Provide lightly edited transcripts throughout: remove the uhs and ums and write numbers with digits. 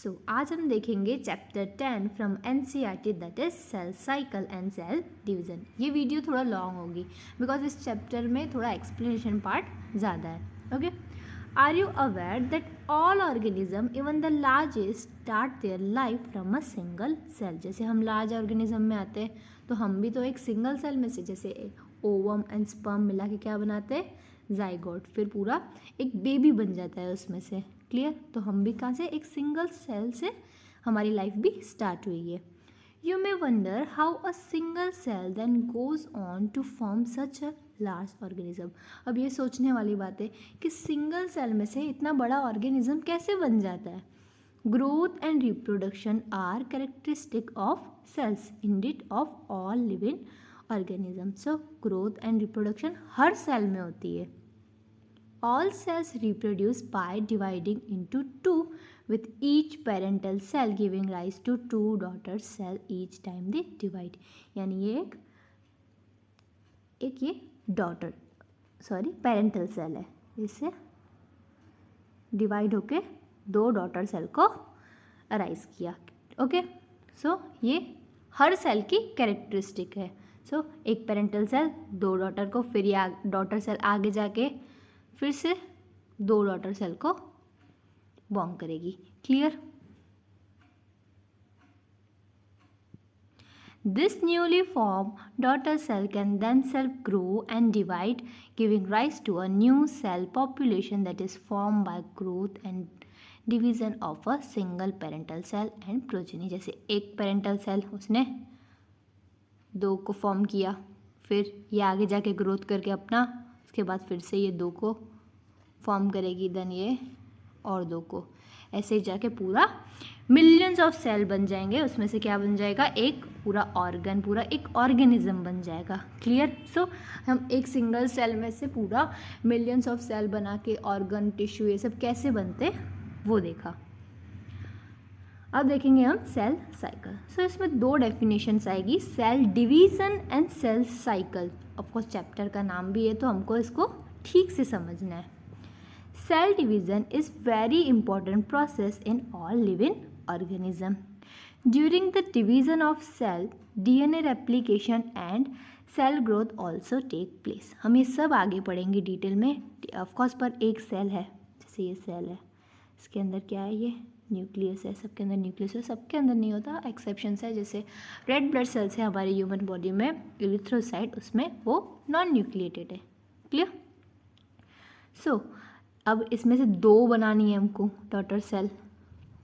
आज हम देखेंगे chapter 10 from NCERT that is cell cycle and cell division. ये वीडियो थोड़ा लॉन्ग होगी बिकॉज इस चैप्टर में थोड़ा एक्सप्लेनेशन पार्ट ज़्यादा है। Okay, are you aware that all organism even the largest start their life from a single cell. जैसे हम लार्ज ऑर्गेनिज्म में आते हैं तो हम भी तो एक सिंगल सेल में से, जैसे ओवम एंड स्पर्म मिला के क्या बनाते हैं, जाइगोट, फिर पूरा एक बेबी बन जाता है उसमें से। क्लियर? तो हम भी कहाँ से, एक सिंगल सेल से हमारी लाइफ भी स्टार्ट हुई है। You may wonder how a single cell then goes on to form such a large organism. अब ये सोचने वाली बात है कि सिंगल सेल में से इतना बड़ा ऑर्गेनिज्म कैसे बन जाता है। Growth and reproduction are characteristic of cells, indeed of all living organism. So growth and reproduction हर सेल में होती है। All cells reproduce by dividing into two, with each parental cell giving rise to two daughter cell each time they divide। यानी ये एक ये daughter parental cell है, इससे डिवाइड होके दो डॉटर सेल को अराइज किया। ओके, सो ये हर सेल की कैरेक्टरिस्टिक है। सो एक पेरेंटल सेल दो डॉटर को, फिर ये डॉटर सेल आगे जाके फिर से दो डॉटर सेल को बॉर्न करेगी। Clear? This newly form daughter cell can then self grow and divide, giving rise to a new cell population that is form by growth and division of a single parental cell and progeny. जैसे एक parental cell उसने दो को form किया, फिर ये आगे जाके ग्रोथ करके अपना, उसके बाद फिर से ये दो को फॉर्म करेगी, देन ये और दो को, ऐसे ही जाके पूरा मिलियंस ऑफ सेल बन जाएंगे। उसमें से क्या बन जाएगा, एक पूरा ऑर्गन, पूरा एक ऑर्गेनिज्म बन जाएगा। क्लियर? सो हम एक सिंगल सेल में से पूरा मिलियंस ऑफ सेल बना के ऑर्गन, टिश्यू, ये सब कैसे बनते वो देखा। अब देखेंगे हम सेल साइकिल। सो इसमें दो डेफिनेशंस आएगी, cell division and cell cycle. Of course chapter का नाम भी है तो हमको इसको ठीक से समझना है। Cell division is very important process in all living organism. During the division of cell, DNA replication and cell growth also take place. हम ये सब आगे पढ़ेंगे डिटेल में। ऑफकोर्स पर एक सेल है, जैसे ये सेल है, इसके अंदर क्या है, ये न्यूक्लियस है, सबके अंदर न्यूक्लियस है, सबके अंदर नहीं होता, एक्सेप्शंस है। जैसे रेड ब्लड सेल्स है हमारे ह्यूमन बॉडी में, इरिथ्रोसाइट, उसमें वो नॉन न्यूक्लिएटेड है। क्लियर? सो अब इसमें से दो बनानी है हमको डॉटर सेल,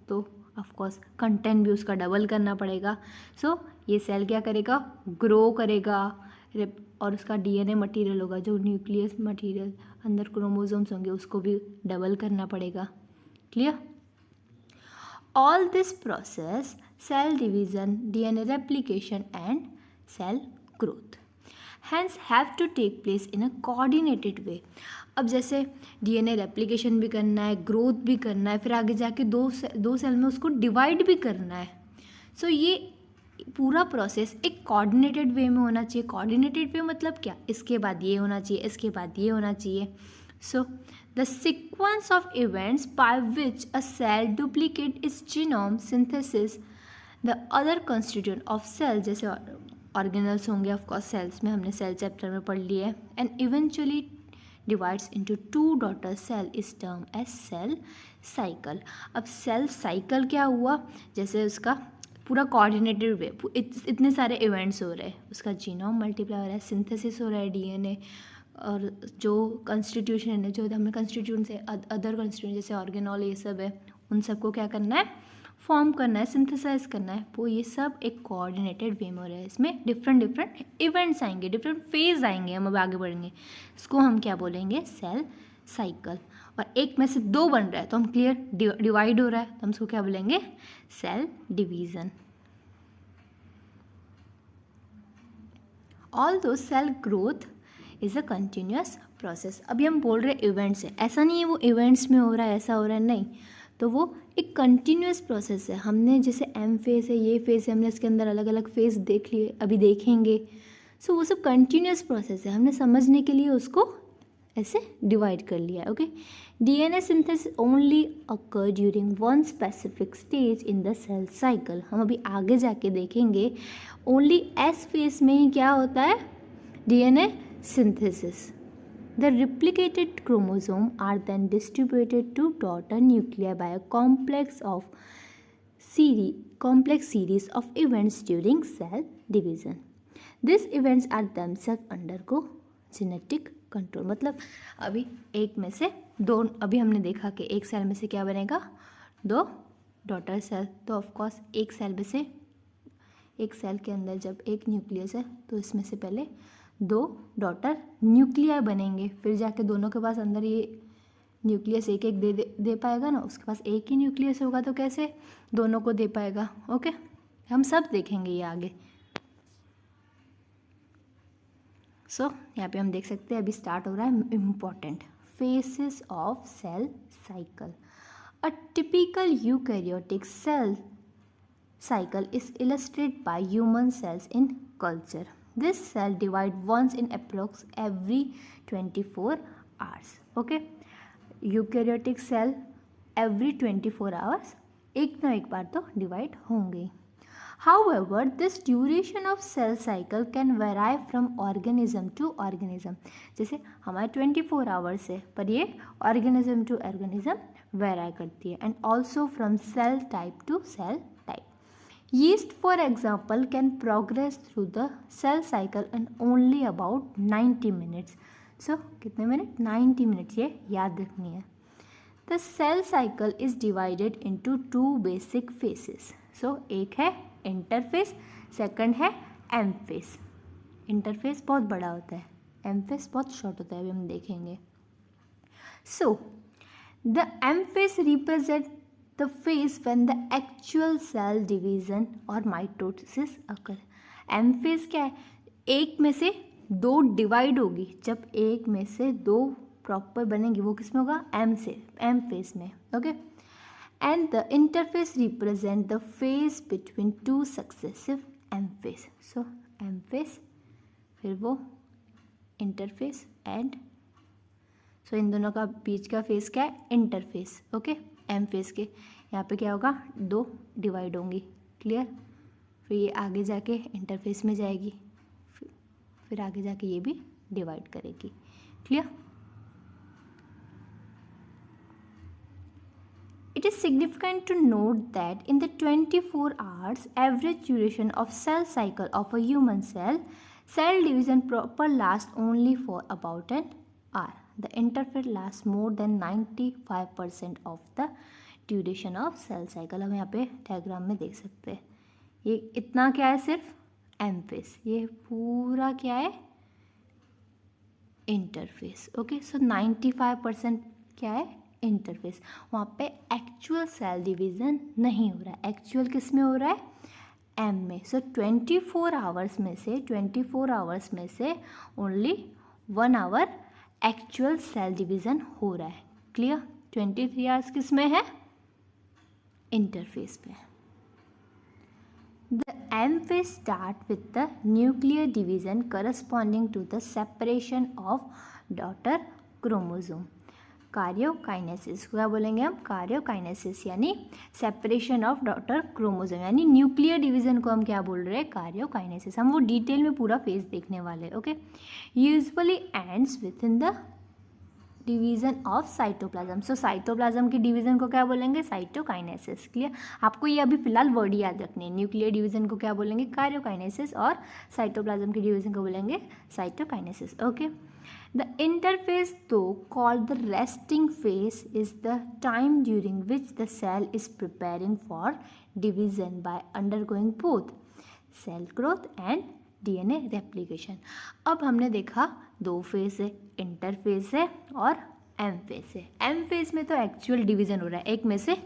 तो ऑफकोर्स कंटेंट भी उसका डबल करना पड़ेगा। सो ये सेल क्या करेगा, ग्रो करेगा, और उसका डीएनए मटेरियल होगा, जो न्यूक्लियस मटेरियल अंदर क्रोमोसोम्स होंगे, उसको भी डबल करना पड़ेगा। Clear? All this process, cell division, DNA replication and cell growth, hence have to take place in a coordinated way. अब जैसे डीएनए रेप्लिकेशन भी करना है, ग्रोथ भी करना है, फिर आगे जाके दो सेल में उसको डिवाइड भी करना है। सो ये पूरा प्रोसेस एक कोऑर्डिनेटेड वे में होना चाहिए। कोऑर्डिनेटेड वे मतलब क्या, इसके बाद ये होना चाहिए, इसके बाद ये होना चाहिए। So the sequence of events by which a cell duplicate its genome synthesis the other constituent of cell, जैसे ऑर्गेनल्स होंगे ऑफकोर्स सेल्स में, हमने सेल चैप्टर में पढ़ लिया है, and eventually divides into two daughter cell is term as cell cycle. अब cell cycle क्या हुआ, जैसे उसका पूरा कोऑर्डिनेटेड वे, इतने सारे इवेंट्स हो रहे हैं, उसका जीनोम मल्टीप्लाई हो रहा है, सिंथेसिस हो रहा है डीएनए, और जो कंस्टिट्यूशन है, जो हमें कंस्टिट्यूशन से अदर कंस्टिट्यूशन जैसे ऑर्गेनॉल ये सब है, उन सबको क्या करना है, फॉर्म करना है, सिंथेसाइज करना है। वो ये सब एक कोऑर्डिनेटेड वे में हो रहा है। इसमें डिफरेंट इवेंट्स आएंगे, डिफरेंट फेज आएंगे, हम अब आगे बढ़ेंगे। इसको हम क्या बोलेंगे, सेल साइकिल। और एक में से दो बन रहा है तो हम क्लियर, डिवाइड हो रहा है तो हम इसको क्या बोलेंगे, cell division. Although cell growth is a continuous process. अभी हम बोल रहे इवेंट्स है, ऐसा नहीं है वो इवेंट्स में हो रहा है, ऐसा हो रहा है, नहीं, तो वो एक कंटिन्यूस प्रोसेस है। हमने जैसे एम फेज़ है, ये फेज़ है, हमने इसके अंदर अलग अलग फेज़ देख लिए, अभी देखेंगे। सो वो सब कंटिन्यूस प्रोसेस है, हमने समझने के लिए उसको ऐसे डिवाइड कर लिया है। Okay, DNA synthesis only occur during one specific stage in the cell cycle. हम अभी आगे जाके देखेंगे ओनली एस फेज में ही क्या होता है, DNA synthesis. The replicated chromosome are then distributed to daughter nuclei by a complex series of events during cell division. These events are themselves undergo genetic control. मतलब अभी एक में से दो, अभी हमने देखा कि एक सेल में से क्या बनेगा, दो डॉटर सेल। तो ऑफकोर्स एक सेल में से, एक सेल के अंदर जब एक न्यूक्लियस है तो इसमें से पहले दो डॉटर न्यूक्लियाई बनेंगे, फिर जाके दोनों के पास अंदर ये न्यूक्लियस एक एक दे पाएगा ना, उसके पास एक ही न्यूक्लियस होगा तो कैसे दोनों को दे पाएगा। ओके, हम सब देखेंगे ये आगे। सो यहाँ पे हम देख सकते हैं अभी स्टार्ट हो रहा है important phases of cell cycle. A typical eukaryotic cell cycle is illustrated by human cells in culture. This cell divide once in approx every 24 hours. Okay, eukaryotic cell every 24 hours एक ना एक बार तो divide होंगे। However, this duration of cell cycle can vary from organism to organism. जैसे हमारे 24 hours है, पर ये organism to organism vary करती है, and also from cell type to cell type. Yeast, for example, can progress through the cell cycle in only about 90 minutes. So, कितने minute? 90 minutes, ये याद रखनी है। The cell cycle is divided into two basic phases. So, एक है interphase, second है M phase. Interphase बहुत बड़ा होता है, M phase बहुत short होता है, अभी हम देखेंगे। So, the M phase represents the phase when the actual cell division or mitosis occur. M phase क्या है? एक में से दो डिवाइड होगी, जब एक में से दो प्रॉपर बनेगी वो किस में होगा, M से, M phase में। Okay, and the interphase represent the phase between two successive M phase. So M phase, फिर वो interphase and so इन दोनों का बीच का फेस क्या है, इंटरफेस। ओके, एम फेस के यहाँ पे क्या होगा, दो डिवाइड होंगी, क्लियर। फिर ये आगे जाके इंटरफेस में जाएगी, फिर आगे जाके ये भी डिवाइड करेगी, clear. It is significant to note that in the 24 hours average duration of cell cycle of a human cell, cell division proper lasts only for about an hour. The interphase lasts more than 95% of the duration of cell cycle. हम यहाँ पे diagram में देख सकते हैं, ये इतना क्या है, सिर्फ एम फेस, ये पूरा क्या है, इंटरफेस। ओके, सो 95% क्या है, इंटरफेस। वहाँ पे एक्चुअल सेल डिवीज़न नहीं हो रहा है, एक्चुअल किस में हो रहा है, एम में। सो 24 आवर्स में से only 1 hour actual cell division हो रहा है, क्लियर। 23 आवर्स किस में है, इंटरफेस पे। The M phase start with the nuclear division corresponding to the separation of daughter chromosome. Karyokinesis क्या बोलेंगे हम, कार्योकाइनेसिस यानी सेपरेशन ऑफ डॉटर क्रोमोसोम, यानी न्यूक्लियर डिवीजन को हम क्या बोल रहे हैं, कार्योकाइनेसिस। हम वो डिटेल में पूरा फेज देखने वाले हैं। Okay, usually ends with in the division of cytoplasm. So cytoplasm की डिवीजन को क्या बोलेंगे, साइटोकाइनेसिस, क्लियर। आपको ये अभी फिलहाल वर्ड याद रखने हैं, न्यूक्लियर डिवीजन को क्या बोलेंगे, कार्योकाइनेसिस, और साइटोप्लाज्म की डिवीजन को बोलेंगे cytokinesis. Okay, the interphase, though called the resting phase, is the time during which the cell is preparing for division by undergoing both cell growth and DNA replication. अब हमने देखा दो phase है, interphase है और M phase है। M phase में तो एक्चुअल डिवीजन हो रहा है, एक में से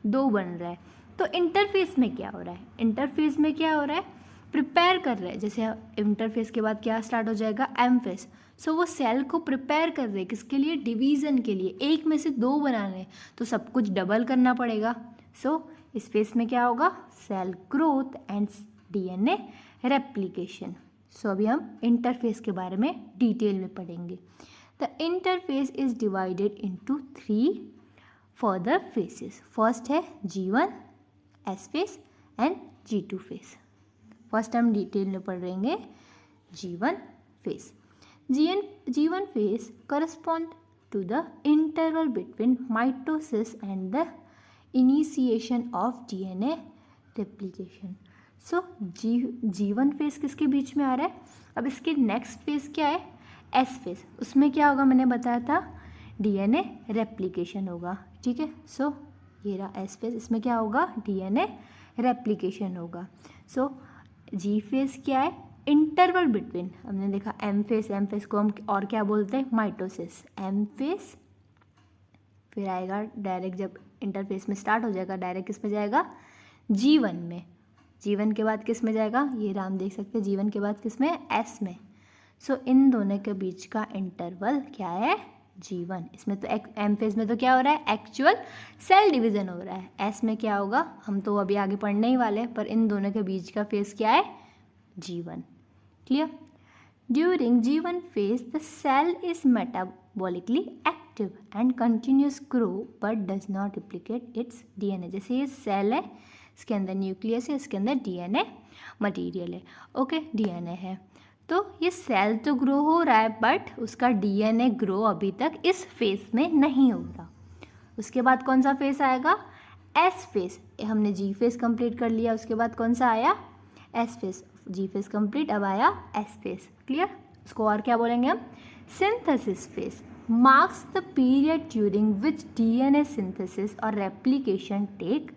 दो बन रहा है। तो इंटरफेज में क्या हो रहा है, इंटरफेज में क्या हो रहा है, प्रिपेयर कर रहे हैं। जैसे इंटरफेज के बाद क्या स्टार्ट हो जाएगा, एम फेज। सो वो सेल को प्रिपेयर कर रहे हैं किसके लिए, डिवीज़न के लिए। एक में से दो बनाने हैं तो सब कुछ डबल करना पड़ेगा। सो इस फेज में क्या होगा, cell growth and DNA replication. So अभी हम इंटरफेस के बारे में डिटेल में पढ़ेंगे। The interphase is divided into 3 further phases. First है G1 S phase and G2 phase. First हम डिटेल में पढ़ रहेंगे G1 phase. G1 phase correspond to the interval between mitosis and the initiation of DNA replication. So G1 phase किसके बीच में आ रहा है? अब इसके नेक्स्ट फेज क्या है? S phase. उसमें क्या होगा मैंने बताया था, DNA रेप्लिकेशन होगा. ठीक है, सो ये रहा S phase. इसमें क्या होगा? DNA रेप्लिकेशन होगा. सो G phase क्या है? Interval between. हमने देखा M phase को हम और क्या बोलते हैं? माइटोसिस. M phase फिर आएगा डायरेक्ट, जब इंटरफेस में स्टार्ट हो जाएगा डायरेक्ट किस में जाएगा? G1 में. G1 के बाद किस में जाएगा? ये राम देख सकते हैं, G1 के बाद किस में? S में. सो इन दोनों के बीच का इंटरवल क्या है? G1. इसमें तो M फेज में तो क्या हो रहा है? एक्चुअल सेल डिवीजन हो रहा है. S में क्या होगा हम तो अभी आगे पढ़ने ही वाले हैं, पर इन दोनों के बीच का फेज क्या है? G1. Clear? During G1 phase the cell is metabolically active and continues grow but does not replicate its DNA. जैसे ये सेल है, इसके अंदर न्यूक्लियस है, इसके अंदर DNA मटेरियल है. ओके, DNA है तो ये सेल तो ग्रो हो रहा है बट उसका DNA ग्रो अभी तक इस फेज में नहीं हो रहा. उसके बाद कौन सा फेज आएगा? S phase. हमने G फेज कंप्लीट कर लिया, उसके बाद कौन सा आया? S phase. G phase complete, अब आया S फेज. क्लियर? उसको और क्या बोलेंगे हम? Synthesis phase marks the period during which DNA synthesis और रेप्लिकेशन टेक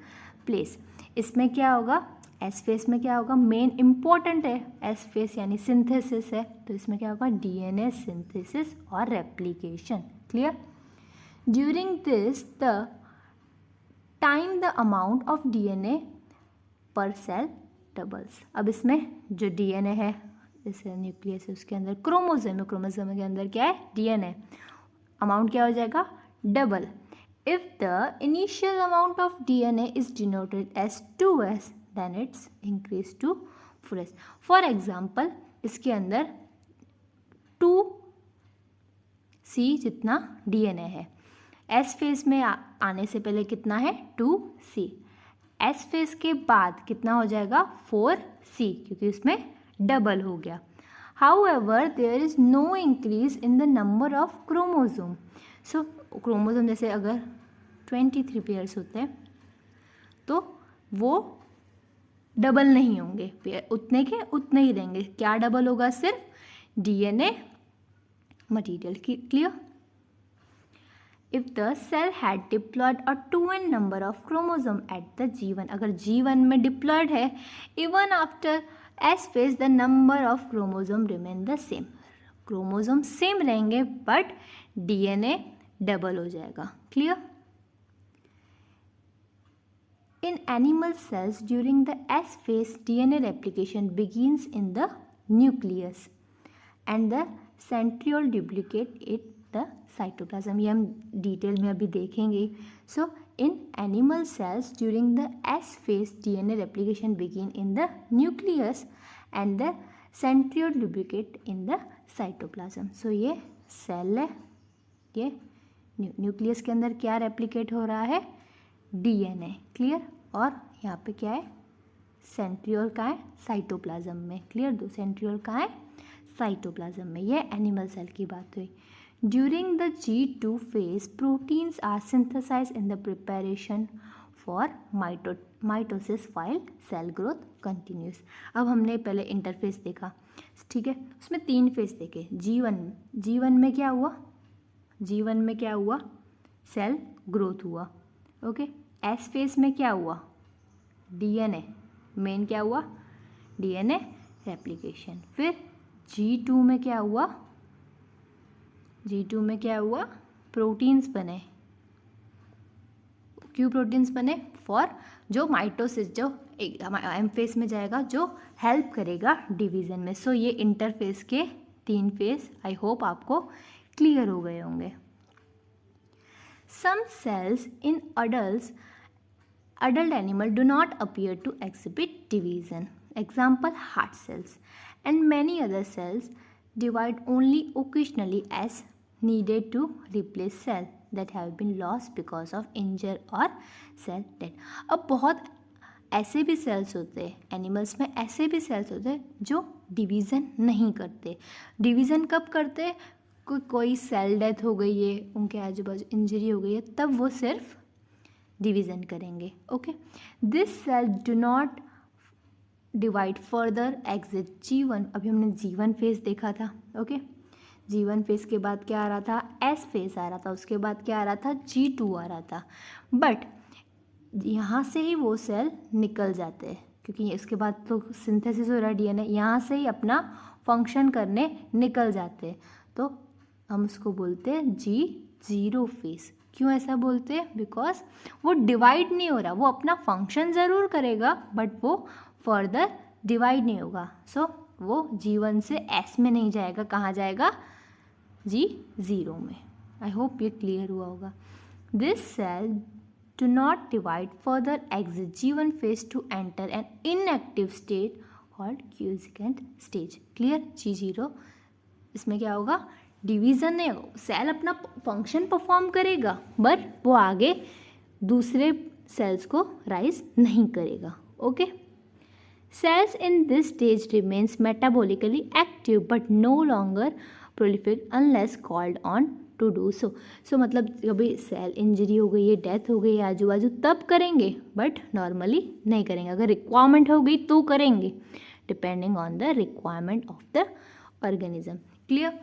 प्लेस. इसमें क्या होगा? S फेज में क्या होगा? मेन इंपॉर्टेंट है S फेज यानी सिंथेसिस है, तो इसमें क्या होगा? DNA सिंथेसिस और replication. Clear? During this the time the amount of DNA पर सेल डबल्स. अब इसमें जो DNA है, जैसे न्यूक्लियस है, उसके अंदर क्रोमोसोम है, क्रोमोसोम के अंदर क्या है? DNA. अमाउंट क्या हो जाएगा? Double. If the initial amount of DNA is denoted as 2s then it's increase to 4s. For example इसके अंदर 2c जितना DNA है. S फेज में आने से पहले कितना है? 2c. S फेज के बाद कितना हो जाएगा? 4c, क्योंकि उसमें डबल हो गया. However, there is no increase in the number of chromosome. So chromosome जैसे अगर 23 पेयर्स होते हैं तो वो डबल नहीं होंगे, उतने के उतने ही रहेंगे. क्या डबल होगा? सिर्फ DNA material. Clear? If the cell had diploid a 2n number of chromosome at the G1, अगर G1 में डिप्लॉयड है, even after S phase the number of chromosome remain the same. Chromosome same रहेंगे but DNA double हो जाएगा. Clear? In animal cells during the S phase DNA replication begins in the nucleus and the centriole duplicate it the cytoplasm. ये हम detail में अभी देखेंगे. So in animal cells during the S phase DNA replication begin in the nucleus and the centriole duplicate in the cytoplasm. So ये cell है, ये nucleus के अंदर क्या रेप्लिकेट हो रहा है? DNA. क्लियर? और यहाँ पे क्या है? सेंट्रियोल का है साइटोप्लाज्म में. क्लियर? दो सेंट्रियोल का है साइटोप्लाज्म में. ये एनिमल सेल की बात हुई. During the G2 phase proteins are synthesize in the preparation for mitosis while cell growth continues. अब हमने पहले इंटरफेस देखा, ठीक है, उसमें 3 फेज देखे. G1 में क्या हुआ? G1 में क्या हुआ? सेल ग्रोथ हुआ. ओके. S फेज में क्या हुआ? DNA मेन क्या हुआ? DNA replication. फिर G2 में क्या हुआ? G2 में क्या हुआ? प्रोटीन्स बने. क्यों प्रोटीन्स बने? फॉर जो माइटोसिस, जो एम फेज में जाएगा, जो हेल्प करेगा डिवीज़न में. सो ये इंटरफेस के 3 फेज आई होप आपको क्लियर हो गए होंगे. Some cells in adult animal do not appear to exhibit division. Example, heart cells. And many other cells divide only occasionally as needed to replace cell that have been lost because of injury or cell death. अब बहुत ऐसे भी sales होते हैं animals में, ऐसे भी sales होते हैं जो डिवीज़न नहीं करते. डिवीज़न कब करते हैं? कोई सेल डेथ हो गई है, उनके आजू बाजू इंजरी हो गई है, तब वो सिर्फ डिवीज़न करेंगे. Okay, this cell do not divide further exit G1. अभी हमने G1 फेज देखा था. ओके, G1 फेज के बाद क्या आ रहा था? S फेज आ रहा था. उसके बाद क्या आ रहा था? G2 आ रहा था. बट यहाँ से ही वो सेल निकल जाते हैं क्योंकि इसके बाद तो सिंथेसिस हो रहा है DNA, यहाँ से ही अपना फंक्शन करने निकल जाते हैं. तो हम उसको बोलते हैं G0 फेज. क्यों ऐसा बोलते हैं? बिकॉज वो डिवाइड नहीं हो रहा, वो अपना फंक्शन ज़रूर करेगा बट वो फर्दर डिवाइड नहीं होगा. सो वो G1 से S में नहीं जाएगा. कहाँ जाएगा? G0 में. आई होप ये क्लियर हुआ होगा. This cell do not divide further exit G1 phase to enter an inactive state called quiescent stage. Clear? G0 इसमें क्या होगा? डिवीज़न नहीं होगा. सेल अपना फंक्शन परफॉर्म करेगा बट वो आगे दूसरे सेल्स को राइज नहीं करेगा. Okay, cells in this stage remains metabolically active but no longer proliferate unless called on to do so. So मतलब कभी सेल इंजरी हो गई है, डेथ हो गई है आजू बाजू, तब करेंगे बट नॉर्मली नहीं करेंगे. अगर रिक्वायरमेंट हो गई तो करेंगे, depending on the requirement of the organism. Clear?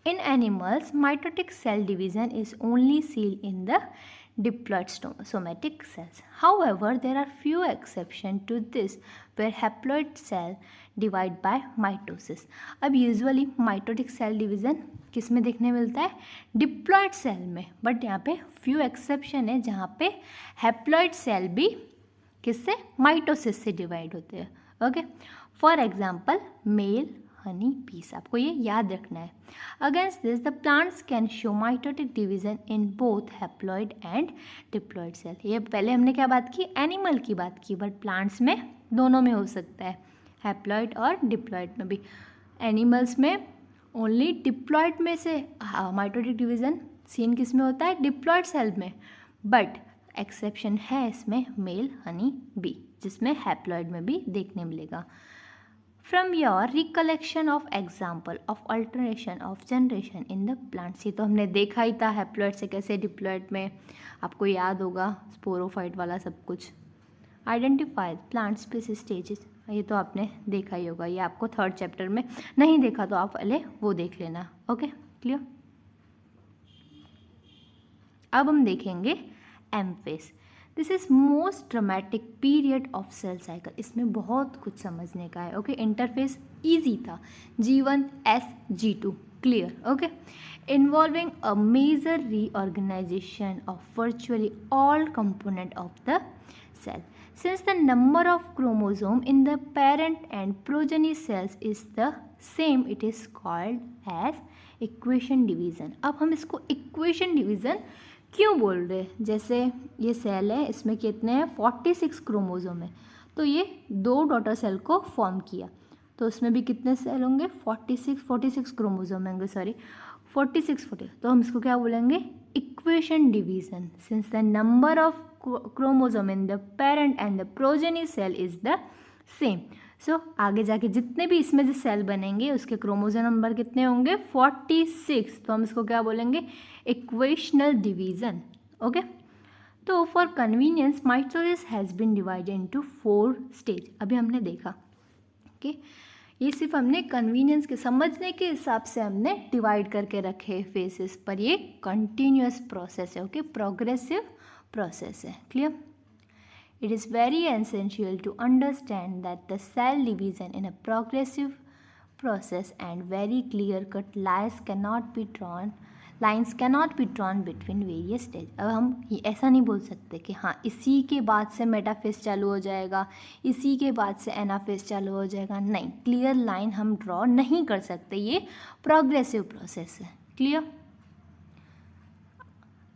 In animals, mitotic cell division is only seen in the diploid somatic cells. However, there are few exceptions to this where haploid cell divide by mitosis. अब usually mitotic cell division किस में देखने मिलता है? Diploid cell में. But यहाँ पे few exception है जहाँ पे हैप्लॉयड सेल भी किससे? माइटोसिस से डिवाइड होते हैं. Okay, for example male honey bees. आपको ये याद रखना है. Against this the plants can show mitotic division in both haploid and diploid cell. ये पहले हमने क्या बात की? एनिमल की बात की. बट प्लांट्स में दोनों में हो सकता है, हैप्लॉइड और डिप्लॉइड में भी. एनिमल्स में ओनली डिप्लॉइड में से माइटोटिक डिवीजन सीन किस में होता है? डिप्लॉइड सेल में. बट एक्सेप्शन है इसमें मेल हनी बी, जिसमें हैप्लॉइड में भी देखने मिलेगा. From your recollection of example of alternation of generation in the plants, ये तो हमने देखा ही था हैप्लॉइड से कैसे डिप्लॉइड में, आपको याद होगा स्पोरोफाइट वाला सब कुछ. आइडेंटिफाई प्लांट स्पीसीज स्टेजेस, ये तो आपने देखा ही होगा. ये आपको 3rd चैप्टर में, नहीं देखा तो आप पहले वो देख लेना. Okay, clear? अब हम देखेंगे M phase. This is most dramatic period of cell cycle. इसमें बहुत कुछ समझने का है. ओके, इंटरफेस ईजी था. G1 S G2 clear. Okay, involving a major reorganisation of virtually all component of the cell. Since the number of chromosome in the parent and progeny cells is the same, it is called as equation division. अब हम इसको equation division क्यों बोल रहे हैं? जैसे ये cell है, इसमें कितने हैं? 46 क्रोमोसोम है. तो ये 2 डॉटर सेल को फॉर्म किया, तो उसमें भी कितने सेल होंगे? 46 क्रोमोसोम होंगे. सॉरी 46. तो हम इसको क्या बोलेंगे? Equation division. Since the number of chromosome in the parent and the progeny cell is the same. So आगे जाके जितने भी इसमें से सेल बनेंगे उसके क्रोमोसोम नंबर कितने होंगे? 46. तो हम इसको क्या बोलेंगे? Equational division. ओके, तो for convenience mitosis has been divided into 4 stage. अभी हमने देखा. ओके, ये सिर्फ हमने कन्वीनियंस के समझने के हिसाब से हमने डिवाइड करके रखे फेसेस, पर ये कंटिन्यूअस प्रोसेस है. ओके, प्रोग्रेसिव प्रोसेस है. Clear? It is very essential to understand that the cell division in a progressive process and very clear-cut lines cannot be drawn between various stages. अब हम ऐसा नहीं बोल सकते कि हाँ इसी के बाद से मेटाफेज चालू हो जाएगा, इसी के बाद से एनाफेज चालू हो जाएगा. नहीं, क्लियर लाइन हम ड्रॉ नहीं कर सकते. ये प्रोग्रेसिव प्रोसेस है. क्लियर?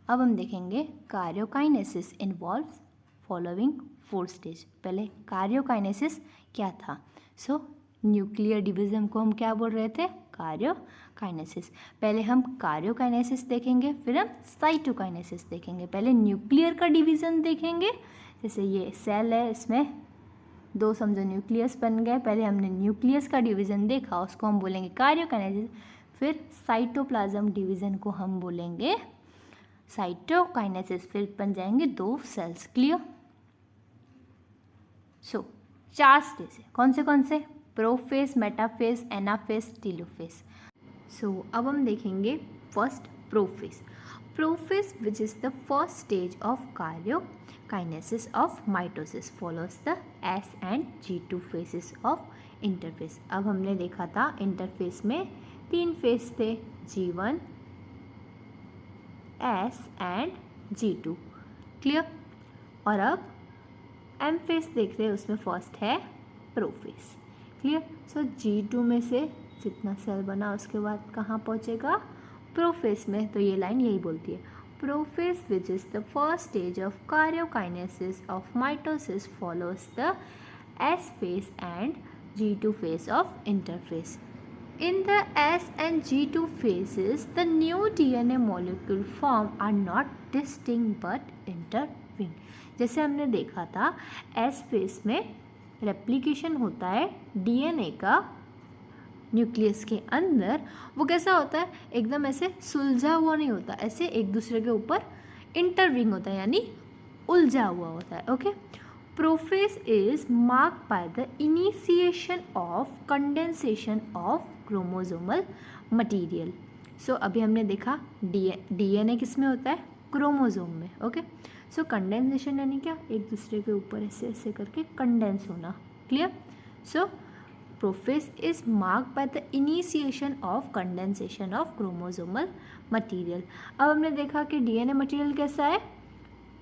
अब हम देखेंगे कार्योकाइनेसिस इन्वॉल्व्स फॉलोइंग 4 स्टेज. पहले कार्योकाइनेसिस क्या था? सो न्यूक्लियर डिवीजन को हम क्या बोल रहे थे? कार्योकाइनेसिस। पहले हम कार्योकाइनेसिस देखेंगे, फिर हम साइटोकाइनेसिस देखेंगे। पहले न्यूक्लियर का डिवीज़न देखेंगे, जैसे ये सेल है, इसमें दो समझो न्यूक्लियस बन गए। पहले हमने न्यूक्लियस का डिवीज़न देखा, उसको हम बोलेंगे कार्योकाइनेसिस। फिर साइटोप्लाज्म डिवीज़न को हम बोलेंगे साइटोकाइनेसिस। फिर बन जाएंगे दो सेल्स। क्लियर? सो 4 स्टेज है, कौन से? Prophase, metaphase, anaphase, telophase. So अब हम देखेंगे first prophase. Prophase which is the first stage of karyokinesis of mitosis follows the S and G2 phases of interphase. अब हमने देखा था इंटरफेज में 3 फेज थे, G1, S and G2। Clear? और अब एम फेज देख रहे हैं, उसमें फर्स्ट है प्रोफेज। क्लियर? सो G2 में से जितना सेल बना उसके बाद कहाँ पहुँचेगा? प्रोफेज में। तो ये लाइन यही बोलती है, prophase which is the first stage of karyokinesis of mitosis follows the S phase and G2 phase of interphase. In the S and G2 phases, the new DNA molecule form are not distinct but intertwined. जैसे हमने देखा था S phase में replication होता है DNA का nucleus के अंदर। वो कैसा होता है? एकदम ऐसे सुलझा हुआ नहीं होता, ऐसे एक दूसरे के ऊपर इंटरविंग होता है, यानी उलझा हुआ होता है। Okay. Prophase is marked by the initiation of condensation of chromosomal material. So अभी हमने देखा डीएनए किस में होता है? क्रोमोसोम में। ओके। सो कंडेंसेशन यानी क्या? एक दूसरे के ऊपर ऐसे ऐसे करके कंडेंस होना। Clear? So prophase is marked by the initiation of condensation of chromosomal material. अब हमने देखा कि डीएनए मटेरियल कैसा है?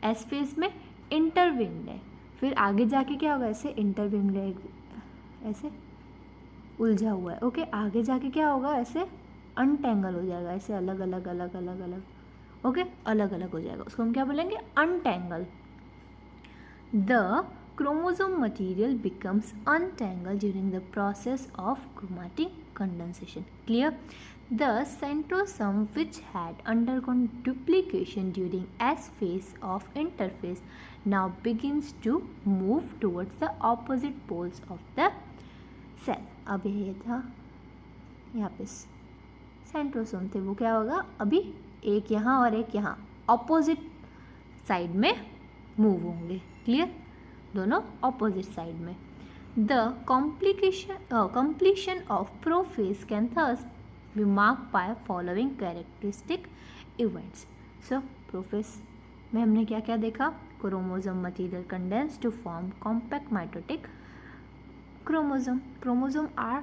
एस फेज में इंटरविंग्ड है, फिर आगे जाके क्या होगा? ऐसे इंटरविंग्ड है, ऐसे उलझा हुआ है। ओके। आगे जाके क्या होगा? ऐसे अनटेंगल हो जाएगा, ऐसे अलग अलग अलग अलग अलग। ओके। अलग अलग हो जाएगा, उसको हम क्या बोलेंगे? Untangle. The chromosome material becomes untangled during the process of chromatic condensation. Clear? The centrosome which had undergone duplication during S phase of interphase now begins to move towards the opposite poles of the cell. अब ये था, यहाँ पे centrosome थे, वो क्या होगा? अभी एक यहाँ और एक यहाँ ऑपोजिट साइड में मूव होंगे। क्लियर? दोनों ऑपोजिट साइड में। The completion of prophase can thus be marked by following characteristic events. So prophase में हमने क्या क्या देखा? Chromosome material condense to form compact mitotic chromosome. Chromosome are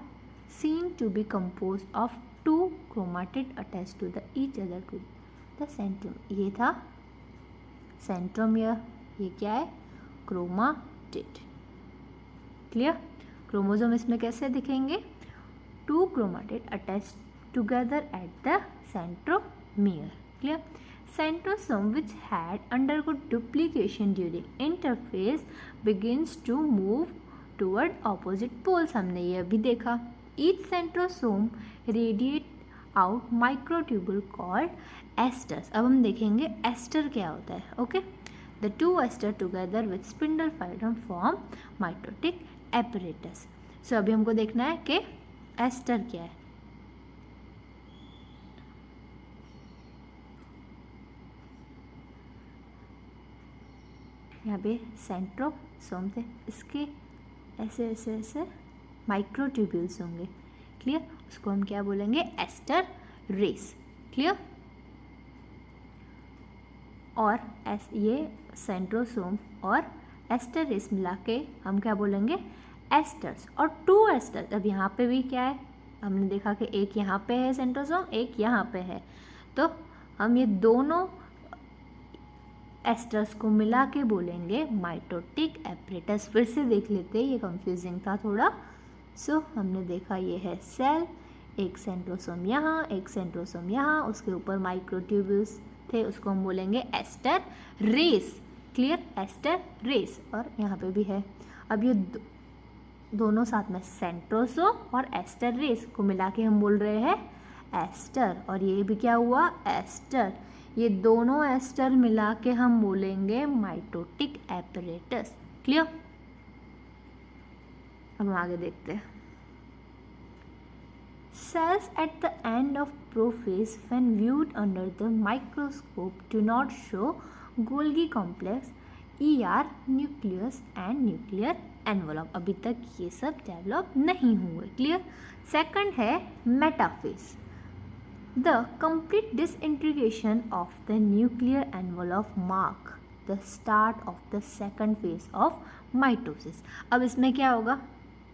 seen to be composed of two chromatid attached to the each other to the centromere. ये था centromere, ये क्या है? क्रोमाटिड. क्लियर? क्रोमोसोम इसमें कैसे दिखेंगे? Two chromatid attached together at the centromere. Clear? Centrosome which had undergone duplication during interphase begins to move toward opposite poles. हमने ये अभी देखा. Each centrosome radiate out microtubule called esters. अब हम देखेंगे ester क्या होता है. Okay. The two ester together with spindle phylum form mitotic apparatus. So अभी हमको देखना है कि ester क्या है. यहाँ पे सेंट्रोसोम थे, इसके ऐसे ऐसे ऐसे माइक्रोट्यूब्यूल्स होंगे. क्लियर? उसको हम क्या बोलेंगे? Aster rays. क्लियर? और ये सेंट्रोसोम और एस्टर रेस मिला के हम क्या बोलेंगे? एस्टर्स. और टू एस्टर्स. अब यहाँ पे भी क्या है? हमने देखा कि एक यहाँ पे है सेंट्रोसोम, एक यहाँ पे है, तो हम ये दोनों एस्टर्स को मिला के बोलेंगे माइटोटिक एपरेटस. फिर से देख लेते हैं, ये कंफ्यूजिंग था थोड़ा. सो हमने देखा ये है सेल, एक सेंट्रोसोम यहाँ, एक सेंट्रोसोम यहाँ, उसके ऊपर माइक्रोट्यूब्यूल्स थे, उसको हम बोलेंगे aster rays. Clear? Aster rays. और यहाँ पे भी है. अब ये दोनों साथ में सेंट्रोसोम और एस्टर रेस को मिला के हम बोल रहे हैं एस्टर, और ये भी क्या हुआ एस्टर। ये दोनों एस्टर मिला के हम बोलेंगे माइटोटिक एपरेटस। क्लियर। अब हम आगे देखते हैं। Cells at the end of prophase when viewed under the microscope do not show Golgi complex, ER, nucleus and nuclear envelope। अभी तक ये सब डेवलप नहीं हुए। क्लियर। सेकंड है metaphase. The complete disintegration of the nuclear envelope mark the start of the second phase of mitosis। अब इसमें क्या होगा,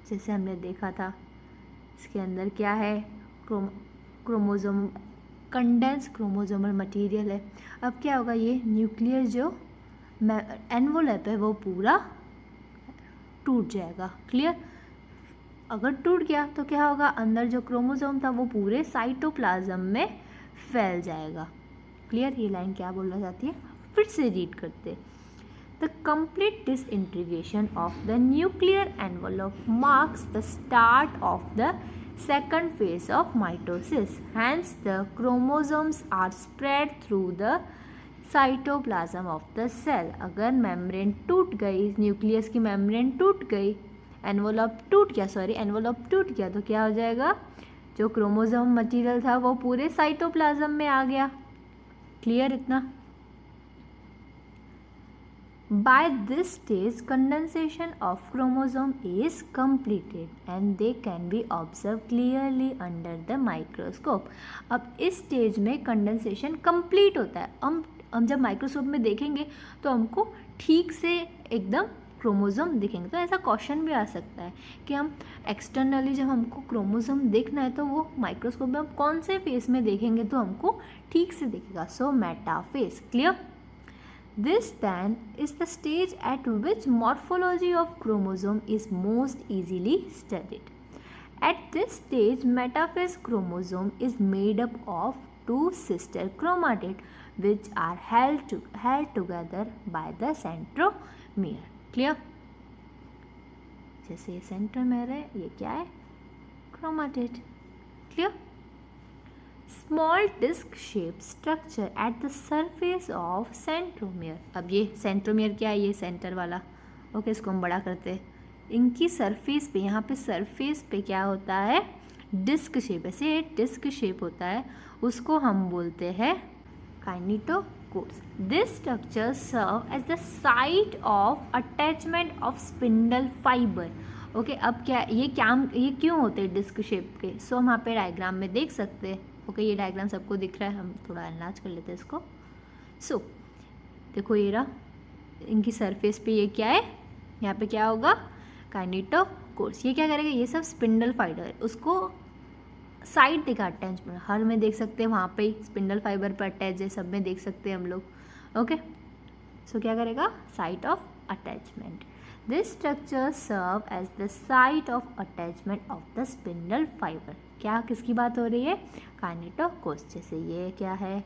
जैसे हमने देखा था इसके अंदर क्या है, क्रोमोसोम, कंडेंस क्रोमोसोमल मटेरियल है। अब क्या होगा, ये न्यूक्लियर जो एनवोलप है वो पूरा टूट जाएगा। क्लियर। अगर टूट गया तो क्या होगा, अंदर जो क्रोमोसोम था वो पूरे साइटोप्लाज्म में फैल जाएगा। क्लियर। ये लाइन क्या बोलना चाहती है, फिर से रीड करते। The complete disintegration of the nuclear envelope marks the start of the second phase of mitosis. Hence, the chromosomes are spread through the cytoplasm of the cell। अगर मेम्ब्रेन टूट गई, न्यूक्लियस की मेम्ब्रेन टूट गई, एनवोलप टूट गया तो क्या हो जाएगा, जो क्रोमोसोम मटेरियल था वो पूरे साइटोप्लाज्म में आ गया। क्लियर इतना। By this stage, condensation of chromosome is completed and they can be observed clearly under the microscope। अब इस स्टेज में कंडेंसेशन कंप्लीट होता है। हम जब माइक्रोस्कोप में देखेंगे तो हमको ठीक से एकदम क्रोमोसोम दिखेंगे। तो ऐसा क्वेश्चन भी आ सकता है कि हम एक्सटर्नली जब हमको क्रोमोसोम देखना है तो वो माइक्रोस्कोप में हम कौन से फेस में देखेंगे तो हमको ठीक से दिखेगा। So metaphase. Clear. This then is the stage at which morphology of chromosome is most easily studied. At this stage, metaphase chromosome is made up of two sister chromatids which are held together by the centromere। Clear? जैसे ये centromere है, ये क्या है, chromatid। Clear? Small disc shaped structure at the surface of centromere। अब ये centromere क्या है, ये सेंटर वाला। ओके, इसको हम बड़ा करते हैं। इनकी सरफेस पे, यहाँ पे सरफेस पे क्या होता है, डिस्क शेप, ऐसे डिस्क शेप होता है, उसको हम बोलते हैं kinetochores. This structure serve as the site of attachment of spindle fibre. Okay, अब क्या ये क्यों होते हैं डिस्क शेप के, सो हम यहाँ पे डायग्राम में देख सकते हैं। ओके, ये डायग्राम सबको दिख रहा है, हम थोड़ा एनलार्ज कर लेते हैं इसको। सो देखो ये रहा, इनकी सरफेस पे ये क्या है, यहाँ पे क्या होगा, काइनेटोकोर्स। ये क्या करेगा, ये सब स्पिंडल फाइबर, उसको साइड दिखा अटैचमेंट, हर में देख सकते हैं, वहाँ पे स्पिंडल फाइबर पर अटैच है, सब में देख सकते हैं हम लोग। ओके, सो क्या करेगा, site of attachment. This structure serve as the site of attachment of the spindle fibre. क्या, किसकी बात हो रही है, काइनेटोकोर्स। जैसे ये क्या है,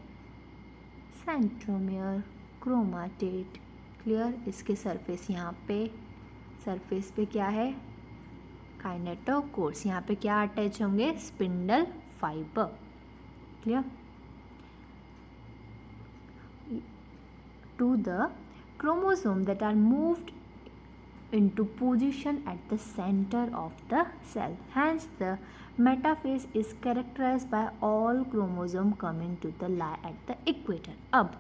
सेंट्रोमियर, क्रोमाटिड। क्लियर। इसके सरफेस, यहाँ पे सरफेस पे क्या है, काइनेटोकोर्स। यहाँ पे क्या अटैच होंगे, spindle fibre. Clear. To the chromosome that are moved into position at the center of the cell. Hence, the metaphase is characterized by all chromosome coming to the lie at the equator। अब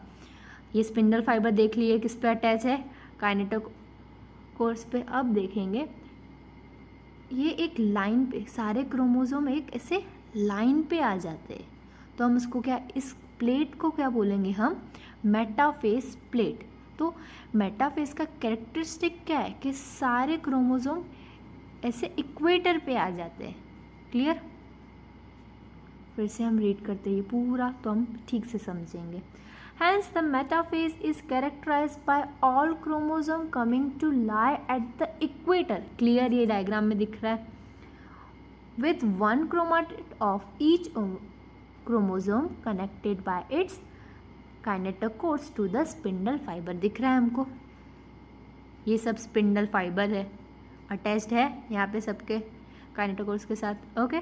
ये spindle fibre देख लिए किस पे attach है, kinetochores पे। अब देखेंगे ये एक लाइन पे, सारे क्रोमोसोम एक ऐसे लाइन पे आ जाते हैं, तो हम इसको क्या, इस प्लेट को क्या बोलेंगे हम, मेटाफेज प्लेट। तो मेटाफेज का कैरेक्टरिस्टिक क्या है कि सारे क्रोमोसोम ऐसे इक्वेटर पे आ जाते हैं। क्लियर। फिर से हम रीड करते हैं ये पूरा, तो हम ठीक से समझेंगे। Hence the metaphase is characterized by all chromosome coming to lie at the equator। Clear, ये डायग्राम में दिख रहा है। With one chromatid of each chromosome connected by its kinetochores to the spindle fibre. दिख रहा है हमको, ये सब स्पिंडल फाइबर है, अटैच्ड है यहाँ पे सबके काइनेटोकोर्स के साथ। Okay,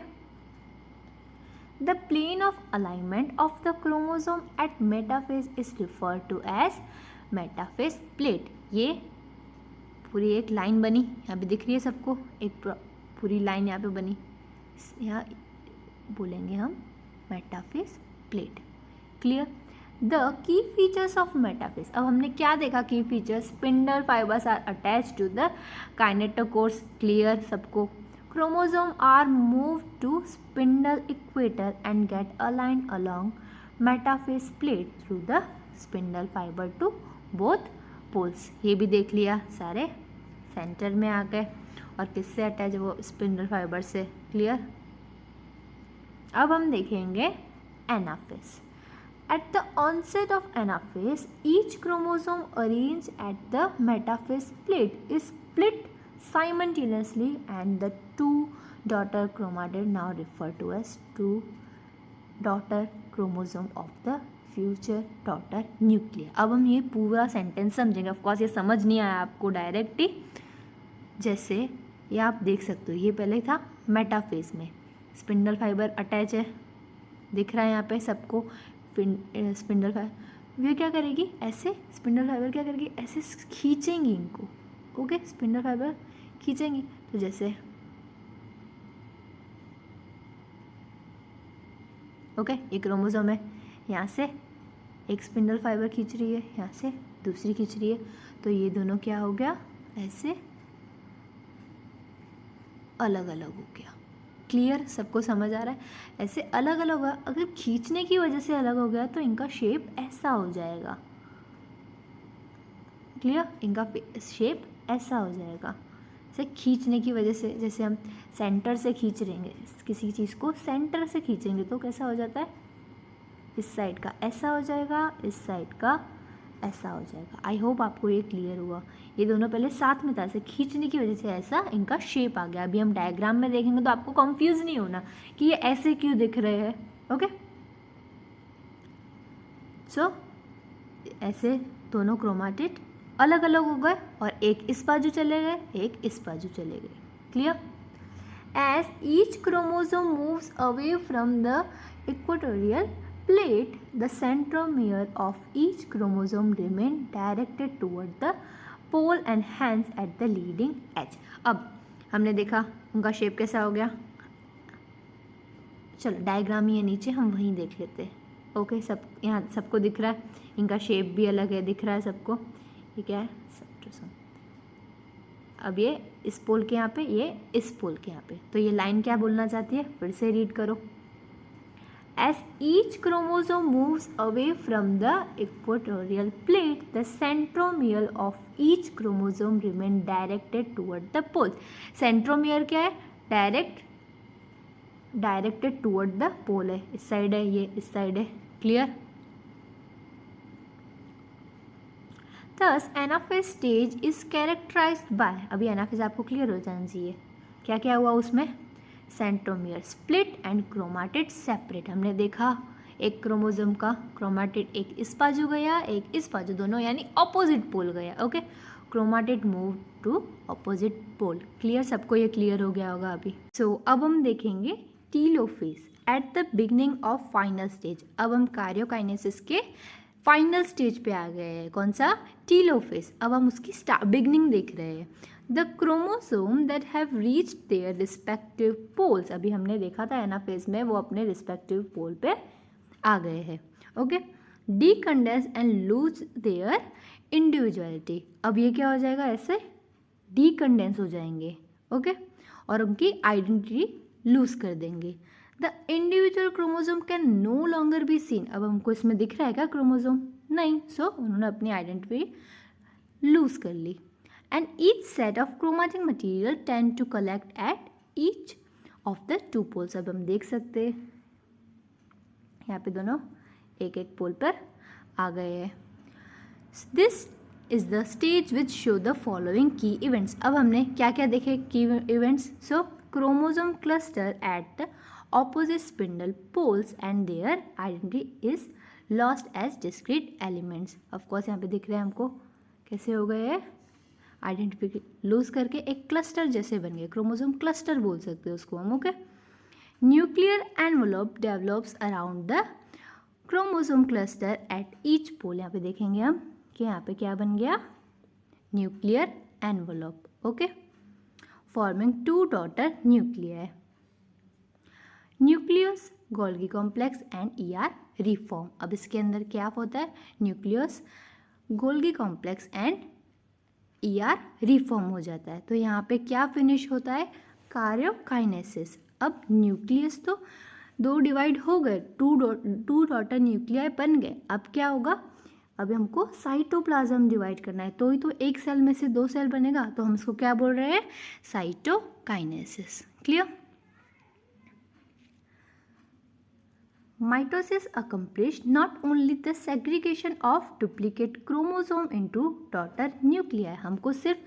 the plane of alignment of the chromosome at metaphase is referred to as metaphase plate. ये पूरी एक लाइन बनी, यहाँ पे दिख रही है सबको, एक पूरी लाइन यहाँ पे बनी, यहाँ बोलेंगे हम metaphase plate. Clear. The key features of metaphase, अब हमने क्या देखा key features, spindle fibres are attached to the kinetochores. Clear सबको। Chromosome are move to spindle equator and get aligned along metaphase plate through the spindle fibre to both poles. ये भी देख लिया, सारे सेंटर में आ गए और किससे अटैच, वो स्पिंडल फाइबर से। क्लियर। अब हम देखेंगे anaphase. At the onset of anaphase, each chromosome arranged at the metaphase plate is split simultaneously, and the two daughter chromatids, now referred to as two daughter chromosome of the future daughter nuclei। अब हम ये पूरा sentence समझेंगे। Of course ये समझ नहीं आया आपको डायरेक्ट ही, जैसे ये आप देख सकते हो, ये पहले था मेटाफेज में, स्पिंडल फाइबर अटैच है, दिख रहा है यहाँ पे सबको। स्पिंडल फाइबर ये क्या करेगी, ऐसे स्पिंडल फाइबर क्या करेगी, ऐसे खींचेंगी इनको। ओके, स्पिंडल फाइबर खींचेंगी, तो जैसे ओके एक क्रोमोसोम है, यहाँ से एक स्पिंडल फाइबर खींच रही है, यहाँ से दूसरी खींच रही है, तो ये दोनों क्या हो गया, ऐसे अलग अलग हो गया। क्लियर, सबको समझ आ रहा है, ऐसे अलग अलग हुआ। अगर खींचने की वजह से अलग हो गया तो इनका शेप ऐसा हो जाएगा। क्लियर, इनका शेप ऐसा हो जाएगा, जैसे खींचने की वजह से, जैसे हम सेंटर से खींच रहेंगे किसी चीज़ को, सेंटर से खींचेंगे तो कैसा हो जाता है, इस साइड का ऐसा हो जाएगा, इस साइड का ऐसा हो जाएगा। आई होप आपको ये क्लियर हुआ। ये दोनों पहले साथ में था, ऐसे खींचने की वजह से ऐसा इनका शेप आ गया। अभी हम डायग्राम में देखेंगे तो आपको कंफ्यूज नहीं होना कि ये ऐसे क्यों दिख रहे हैं। ओके, सो ऐसे दोनों क्रोमाटिड अलग अलग हो गए और एक इस बाजू चले गए, एक इस बाजू चले गए। Clear. As each chromosome moves away from the equatorial plate, the centromere of each chromosome remain directed toward the pole and hence at the leading edge। अब हमने देखा उनका शेप कैसा हो गया। चलो डायग्राम ही है नीचे, हम वहीं देख लेते हैं। ओके, सब यहाँ सबको दिख रहा है, इनका शेप भी अलग है, दिख रहा है सबको। ये क्या है, सेंट्रोसोम। अब ये इस पोल के यहाँ पे, ये इस पोल के यहाँ पे, तो ये लाइन क्या बोलना चाहती है, फिर से रीड करो। As each chromosome moves away from the equatorial plate, the centromere of each chromosome remain directed toward the pole। centromere क्या है, डायरेक्टेड टूवर्ड द पोल है, इस साइड है, ये इस साइड है। Clear. Thus anaphase stage is characterised by, अभी anaphase आपको क्लियर हो जाना चाहिए, क्या क्या हुआ उसमें, centromere split and chromatid separate. हमने देखा एक क्रोमोसोम का क्रोमाटिड एक इस बाजू गया, एक इस बाजू, दोनों यानी ऑपोजिट पोल गया। Okay, chromatid move to opposite pole. Clear, सबको ये क्लियर हो गया होगा अभी। सो अब हम देखेंगे telophase at the beginning of final stage. अब हम कार्योकाइनेसिस के फाइनल स्टेज पे आ गए हैं, कौन सा, टीलोफेज। अब हम उसकी बिगनिंग देख रहे हैं। The chromosome that have reached their respective poles, अभी हमने देखा था एनाफेज में वो अपने रिस्पेक्टिव पोल पे आ गए हैं। Okay, decondense and lose their individuality. अब ये क्या हो जाएगा, ऐसे डीकंडेंस हो जाएंगे। ओके, और उनकी आइडेंटिटी लूज कर देंगे। The individual chromosome can no longer be seen. अब हमको इसमें दिख रहा है क्या क्रोमोसोम, नहीं, सो उन्होंने अपनी आइडेंटिटी लूज कर ली। And each set of chromatic material tend to collect at each of the two poles। अब हम देख सकते हैं यहाँ पे दोनों एक एक पोल पर आ गए हैं। This is the stage which show the following key events. अब हमने क्या क्या देखे key events. So chromosome cluster at the opposite spindle poles and their identity is lost as discrete elements. Of course यहाँ पे दिख रहे हैं हमको कैसे हो गए हैं, आइडेंटिफिक लूज करके एक क्लस्टर जैसे बन गए, क्रोमोसोम क्लस्टर बोल सकते हैं उसको हम, okay. Nuclear envelope develops around the chromosome cluster at each pole. यहाँ पे देखेंगे हम कि यहाँ पे क्या बन गया, nuclear envelope, okay, forming 2 daughter nuclei, nucleus, Golgi complex and ER reform. अब इसके अंदर क्या होता है, nucleus, Golgi complex and ER reform हो जाता है। तो यहाँ पे क्या फिनिश होता है, कार्योकाइनेसिस। अब न्यूक्लियस तो 2 डिवाइड हो गए, 2 डॉटर न्यूक्लियाई बन गए। अब क्या होगा, अब हमको साइटोप्लाज्म डिवाइड करना है, तो ही तो एक सेल में से 2 सेल बनेगा, तो हम इसको क्या बोल रहे हैं, cytokinesis. Clear. Mitosis accomplished not only the segregation of duplicate chromosome into daughter nuclei, हमको सिर्फ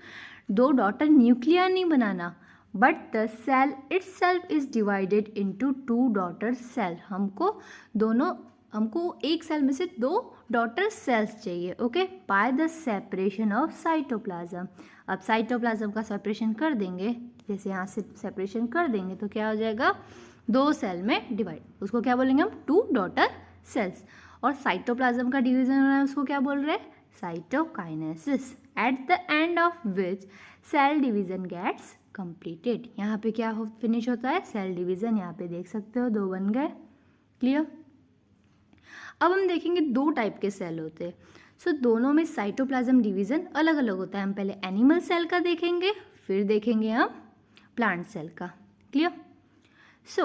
2 डॉटर न्यूक्लिया नहीं बनाना, but the cell itself is divided into 2 daughter cell। हमको एक सेल में से 2 डॉटर सेल्स चाहिए, okay, by the separation of cytoplasm. अब cytoplasm का सेपरेशन कर देंगे, जैसे यहाँ से सेपरेशन कर देंगे तो क्या हो जाएगा, 2 सेल में डिवाइड, उसको क्या बोलेंगे हम, 2 डॉटर सेल्स। और साइटोप्लाज्म का डिवीजन हो रहा है, उसको क्या बोल रहे हैं, cytokinesis, at the end of which cell division gets completed. यहाँ पे क्या फिनिश होता है, सेल डिवीजन। यहाँ पे देख सकते हो 2 बन गए। क्लियर। अब हम देखेंगे 2 टाइप के सेल होते हैं। सो दोनों में साइटोप्लाज्म डिवीजन अलग अलग होता है। हम पहले एनिमल सेल का देखेंगे, फिर देखेंगे हम प्लांट सेल का। Clear. So,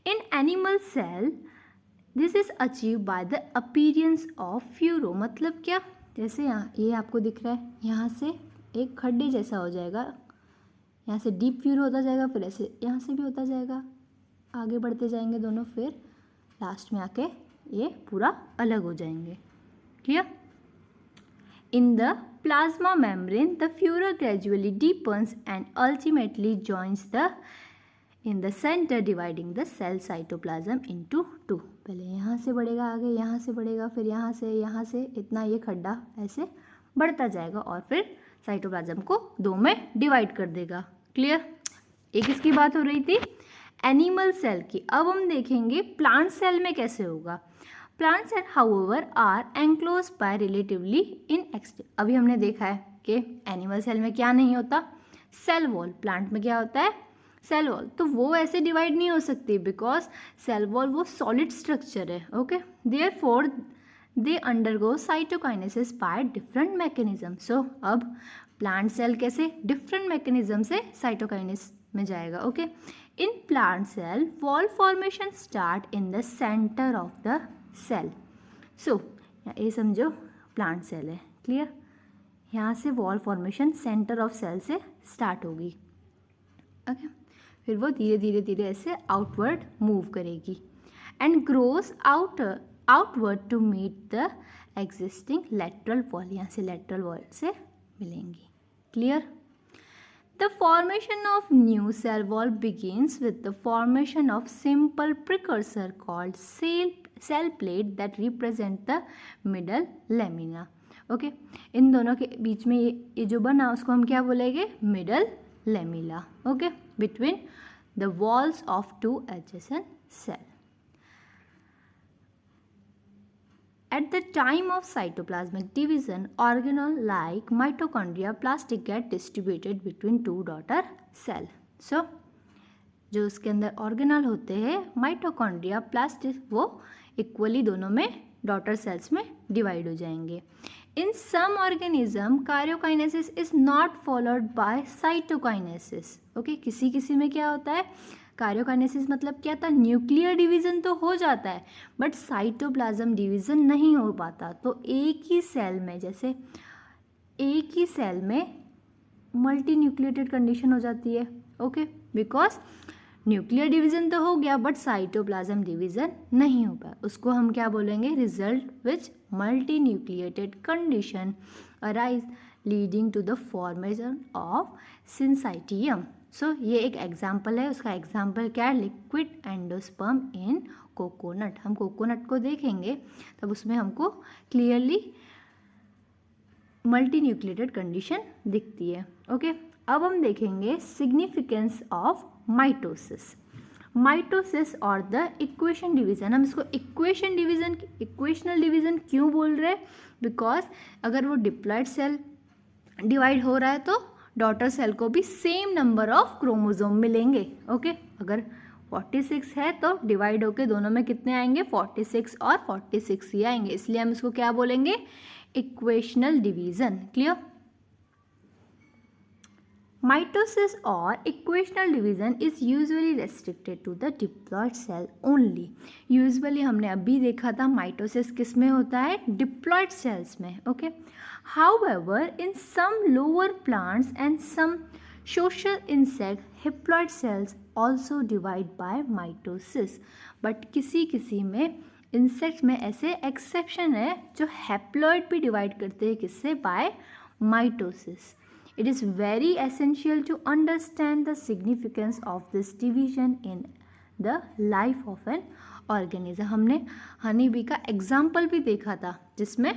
in animal cell, this is achieved by the appearance of furrow। मतलब क्या, जैसे यहाँ ये आपको दिख रहा है, यहाँ से एक खड्डे जैसा हो जाएगा, यहाँ से डीप फ्यूरो होता जाएगा, फिर ऐसे यहाँ से भी होता जाएगा, आगे बढ़ते जाएंगे दोनों, फिर लास्ट में आके ये पूरा अलग हो जाएंगे। Clear. In the plasma membrane, the furrow gradually deepens and ultimately joins in the center, dividing the cell cytoplasm into 2। पहले यहाँ से बढ़ेगा, आगे यहाँ से बढ़ेगा, फिर यहाँ से इतना ये खड्डा ऐसे बढ़ता जाएगा और फिर साइटोप्लाज्म को 2 में डिवाइड कर देगा। क्लियर। एक इसकी बात हो रही थी एनिमल सेल की। अब हम देखेंगे प्लांट सेल में कैसे होगा। Plant cell however are enclose by relatively in extent. अभी हमने देखा है कि एनिमल सेल में क्या नहीं होता, सेल वॉल। प्लांट में क्या होता है, सेल वॉल। तो वो ऐसे डिवाइड नहीं हो सकती, बिकॉज सेल वॉल वो सॉलिड स्ट्रक्चर है, okay. Therefore they undergo cytokinesis by different mechanism. So अब प्लांट सेल कैसे डिफरेंट मैकेनिज्म से साइटोकाइनेसिस में जाएगा, okay. In plant cell wall formation start in the centre of the cell. So ये समझो plant cell है। Clear. यहाँ से wall formation centre of cell से स्टार्ट होगी, ओके। फिर वो धीरे धीरे धीरे ऐसे आउटवर्ड मूव करेगी and grows outward to meet the existing lateral wall. यहाँ से लेटरल वॉल से मिलेंगी। Clear. The formation of new cell wall begins with the formation of simple precursor called cell plate that represent the middle lamella, okay. इन दोनों के बीच में ये जो बना उसको हम क्या बोलेंगे, middle lamella, okay, between the walls of 2 adjacent cell. At the time of cytoplasmic division, organelle like mitochondria plastic get distributed between 2 daughter cell. So जो उसके अंदर ऑर्गेनल होते हैं माइटोकॉन्ड्रिया प्लास्टिक, वो इक्वली दोनों में डॉटर सेल्स में divide हो जाएंगे। In some organism karyokinesis is not followed by cytokinesis, okay. किसी किसी में क्या होता है, कार्योकाइनेसिस मतलब क्या था, न्यूक्लियर डिवीजन तो हो जाता है बट साइटोप्लाज्म डिवीजन नहीं हो पाता। तो एक ही सेल में, जैसे एक ही सेल में मल्टी न्यूक्लिएटेड कंडीशन हो जाती है, ओके, बिकॉज न्यूक्लियर डिवीजन तो हो गया बट साइटोप्लाज्म डिवीजन नहीं हो पाया। उसको हम क्या बोलेंगे, result which multinucleated condition arise leading to the formation of syncytium. So ये एक एग्जाम्पल है, उसका एग्जाम्पल क्या है, लिक्विड एंडोस्पर्म इन कोकोनट। हम कोकोनट को देखेंगे तब उसमें हमको क्लियरली मल्टी न्यूक्लिएटेड कंडीशन दिखती है। ओके, अब हम देखेंगे सिग्निफिकेंस ऑफ माइटोसिस। माइटोसिस और द इक्वेशन डिवीजन, हम इसको इक्वेशनल डिवीजन क्यों बोल रहे हैं? बिकॉज अगर वो डिप्लॉयड सेल डिवाइड हो रहा है तो डॉटर सेल को भी सेम नंबर ऑफ क्रोमोसोम मिलेंगे। ओके, अगर 46 है तो डिवाइड होके दोनों में कितने आएंगे? 46 और 46 ही आएंगे, इसलिए हम इसको क्या बोलेंगे? Equational division. Clear? Mitosis or equational division is usually restricted to the diploid cell only. Usually हमने अभी देखा था माइटोसिस किस में होता है? डिप्लॉयड सेल्स में। Okay, however in some lower plants and some social insect haploid cells also divide by mitosis. but किसी में इंसेक्ट में ऐसे एक्सेप्शन है जो हैप्लॉइड भी डिवाइड करते हैं, किससे? By mitosis. It is very essential to understand the significance of this division in the life of an organism. हमने हनी बी का एग्जाम्पल भी देखा था जिसमें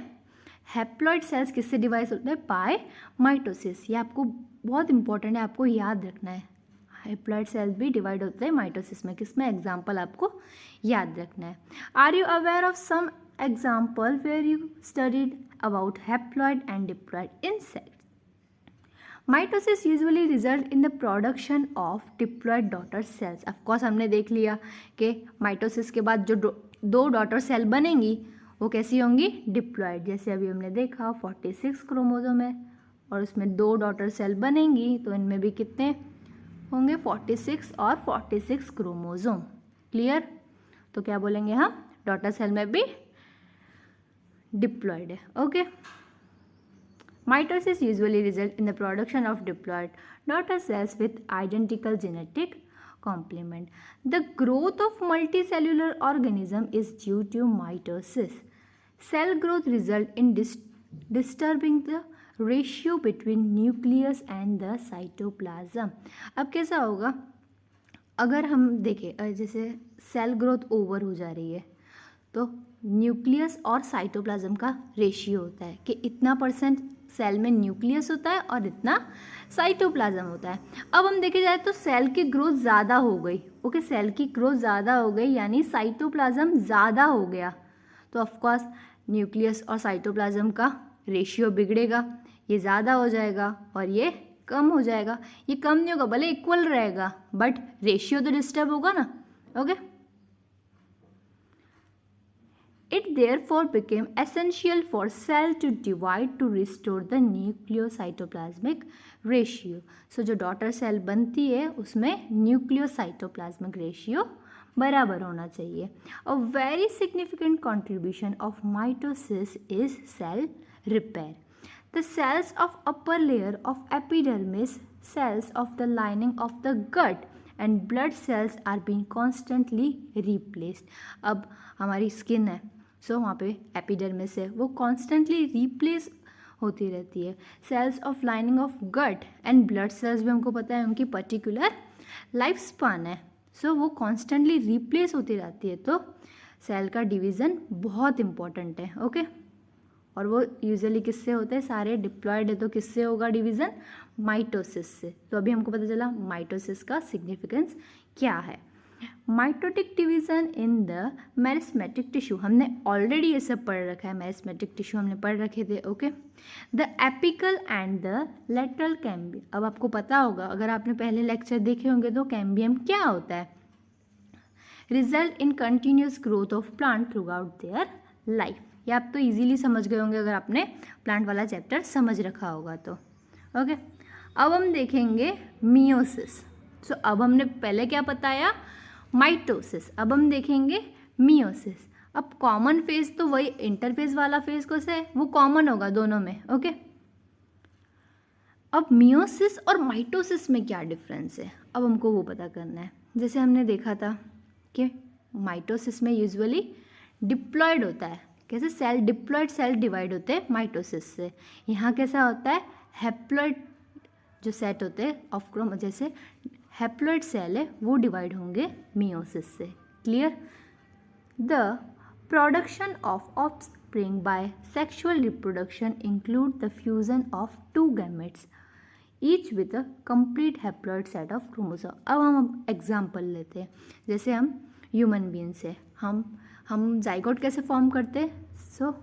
हैप्लॉइड सेल्स किससे डिवाइड होते हैं? By mitosis. ये आपको बहुत इंपॉर्टेंट है, आपको याद रखना है। हैप्लॉइड सेल्स भी डिवाइड होते हैं माइटोसिस में, किसमें? एग्जाम्पल आपको याद रखना है। Are you aware of some example where you studied about haploid and diploid insect? Mitosis usually result in the production of diploid daughter cells. Of course हमने देख लिया कि माइटोसिस के बाद जो दो डॉटर सेल बनेंगी वो कैसी होंगी? डिप्लॉयड। जैसे अभी हमने देखा 46 क्रोमोसोम है और उसमें 2 डॉटर सेल बनेंगी तो इनमें भी कितने होंगे? 46 और 46 क्रोमोसोम। क्लियर? तो क्या बोलेंगे हम? डॉटर सेल में भी डिप्लॉयड है। Okay, Mitosis usually results in the production of diploid daughter cells with identical genetic complement. The growth of multicellular organism is due to mitosis. Cell growth results in disturbing the ratio between nucleus and the cytoplasm. अब कैसा होगा? अगर हम देखें जैसे cell growth over हो जा रही है तो न्यूक्लियस और साइटोप्लाज्म का रेशियो होता है कि इतना % सेल में न्यूक्लियस होता है और इतना साइटोप्लाज्म होता है। अब हम देखे जाए तो सेल की ग्रोथ ज़्यादा हो गई। ओके, सेल की ग्रोथ ज़्यादा हो गई यानी साइटोप्लाज्म ज़्यादा हो गया, तो ऑफकोर्स न्यूक्लियस और साइटोप्लाज्म का रेशियो बिगड़ेगा, ये ज़्यादा हो जाएगा और ये कम हो जाएगा। ये कम नहीं होगा, भले इक्वल रहेगा बट रेशियो तो डिस्टर्ब होगा ना। Okay, It therefore became essential for cell to divide to restore the nucleocytoplasmic ratio. So जो डॉटर सेल बनती है उसमें न्यूक्लियोसाइटोप्लाज्मिक रेशियो बराबर होना चाहिए। A very significant contribution of mitosis is cell repair. The cells of upper layer of epidermis, cells of the lining of the gut and blood cells are being constantly replaced. अब हमारी skin है सो वहाँ पे epidermis है, वो constantly replace होती रहती है। Cells of lining of gut and blood cells भी हमको पता है उनकी पर्टिकुलर लाइफ स्पान है, सो वो कॉन्स्टेंटली रिप्लेस होती रहती है। तो सेल का डिवीज़न बहुत इंपॉर्टेंट है। ओके, और वो यूजुअली किससे होते हैं? सारे डिप्लॉयड है तो किससे होगा डिवीज़न? माइटोसिस से। तो अभी हमको पता चला माइटोसिस का सिग्निफिकेंस क्या है। Mitotic division in the meristematic tissue, हमने ऑलरेडी ये सब पढ़ रखा है, मेरिस्मेटिक टिश्यू हमने पढ़ रखे थे। Okay, the apical and the lateral cambium. अब आपको पता होगा, अगर आपने पहले लेक्चर देखे होंगे तो कैम्बियम क्या होता है? Result in continuous growth of plant through out their life. ये आप तो इजीली समझ गए होंगे अगर आपने प्लांट वाला चैप्टर समझ रखा होगा तो। ओके, अब हम देखेंगे मियोसिस। सो अब हमने पहले क्या बताया? माइटोसिस। अब हम देखेंगे मियोसिस। अब कॉमन फेज तो वही इंटरफेज वाला फेज कैसे है? वो कॉमन होगा दोनों में। ओके, अब मियोसिस और माइटोसिस में क्या डिफरेंस है, अब हमको वो पता करना है। जैसे हमने देखा था कि माइटोसिस में यूजुअली डिप्लॉयड होता है, कैसे? सेल डिप्लॉयड सेल डिवाइड होते हैं माइटोसिस से। यहाँ कैसा होता है? हैप्लॉयड जो सेट होते हैं ऑफ क्रोम, जैसे हैप्लॉयड सेल है वो डिवाइड होंगे मियोसिस से। Clear? The production of offspring by sexual reproduction include the fusion of two gametes, each with a complete haploid set of chromosome. अब हम एग्जाम्पल लेते हैं, जैसे हम ह्यूमन बीइंग से हम जाइगोट कैसे फॉर्म करते हैं? सो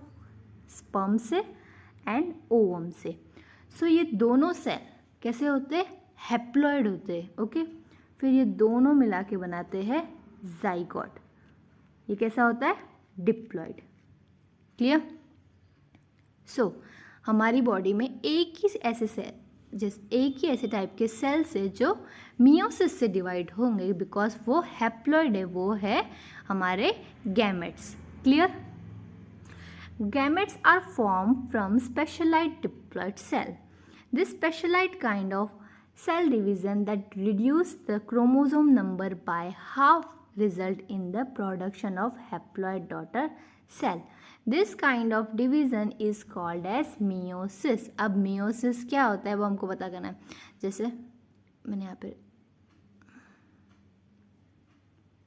स्पर्म से एंड ओवम से. सो ये दोनों सेल कैसे होते हैं? हैप्लॉइड होते हैं. ओके, फिर ये दोनों मिला के बनाते हैं जाइगोट. ये कैसा होता है? डिप्लॉइड. क्लियर? सो हमारी बॉडी में एक ही ऐसे टाइप के सेल से जो मियोसिस से डिवाइड होंगे, बिकॉज वो हैप्लॉइड है, वो है हमारे gametes. Clear? Gametes are formed from specialized diploid cell. This specialized kind of cell division that reduce the chromosome number by half result in the production of haploid daughter cell. This kind of division is called as meiosis. अब meiosis क्या होता है वो हमको पता करना है. जैसे मैंने यहाँ पे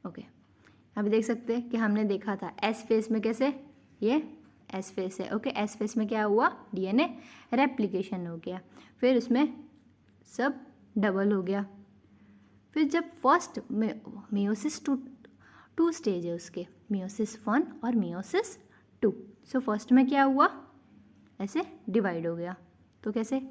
ओके अभी देख सकते हैं कि हमने देखा था एस फेस में कैसे ये एस फेस है. ओके, एस फेस में क्या हुआ? डीएनए रेप्लिकेशन हो गया, फिर उसमें सब डबल हो गया. फिर जब फर्स्ट मियोसिस टू स्टेज है उसके, मियोसिस 1 और मियोसिस 2. सो फर्स्ट में क्या हुआ? ऐसे डिवाइड हो गया. तो कैसे?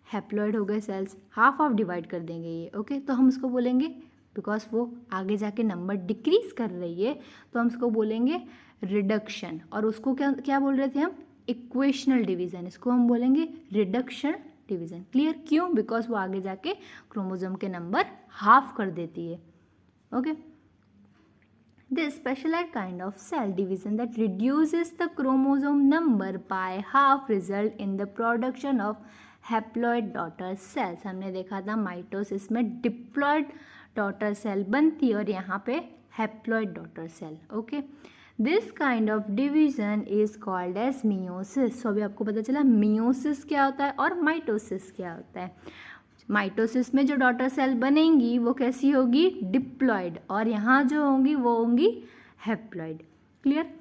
हैप्लॉइड हो गए सेल्स, हाफ ऑफ डिवाइड कर देंगे ये. ओके, तो हम उसको बोलेंगे, बिकॉज वो आगे जाके नंबर डिक्रीज कर रही है, तो हम उसको बोलेंगे रिडक्शन. और उसको क्या बोल रहे थे हम? Equational division. इसको हम बोलेंगे रिडक्शन डिवीजन. क्लियर? क्यों? बिकॉज वो आगे जाके क्रोमोसोम के नंबर हाफ कर देती है. Okay, this specialised kind of cell division that reduces the chromosome number by half result in the production of haploid daughter cells. हमने देखा था माइटोसिस में डिप्लॉइड डॉटर सेल बनती है और यहाँ पे haploid daughter cell. Okay, this kind of division is called as meiosis. So अभी आपको पता चला मियोसिस क्या होता है और माइटोसिस क्या होता है. माइटोसिस में जो डॉटर सेल बनेंगी वो कैसी होगी? डिप्लॉइड. और यहाँ जो होंगी वो होंगी haploid. Clear?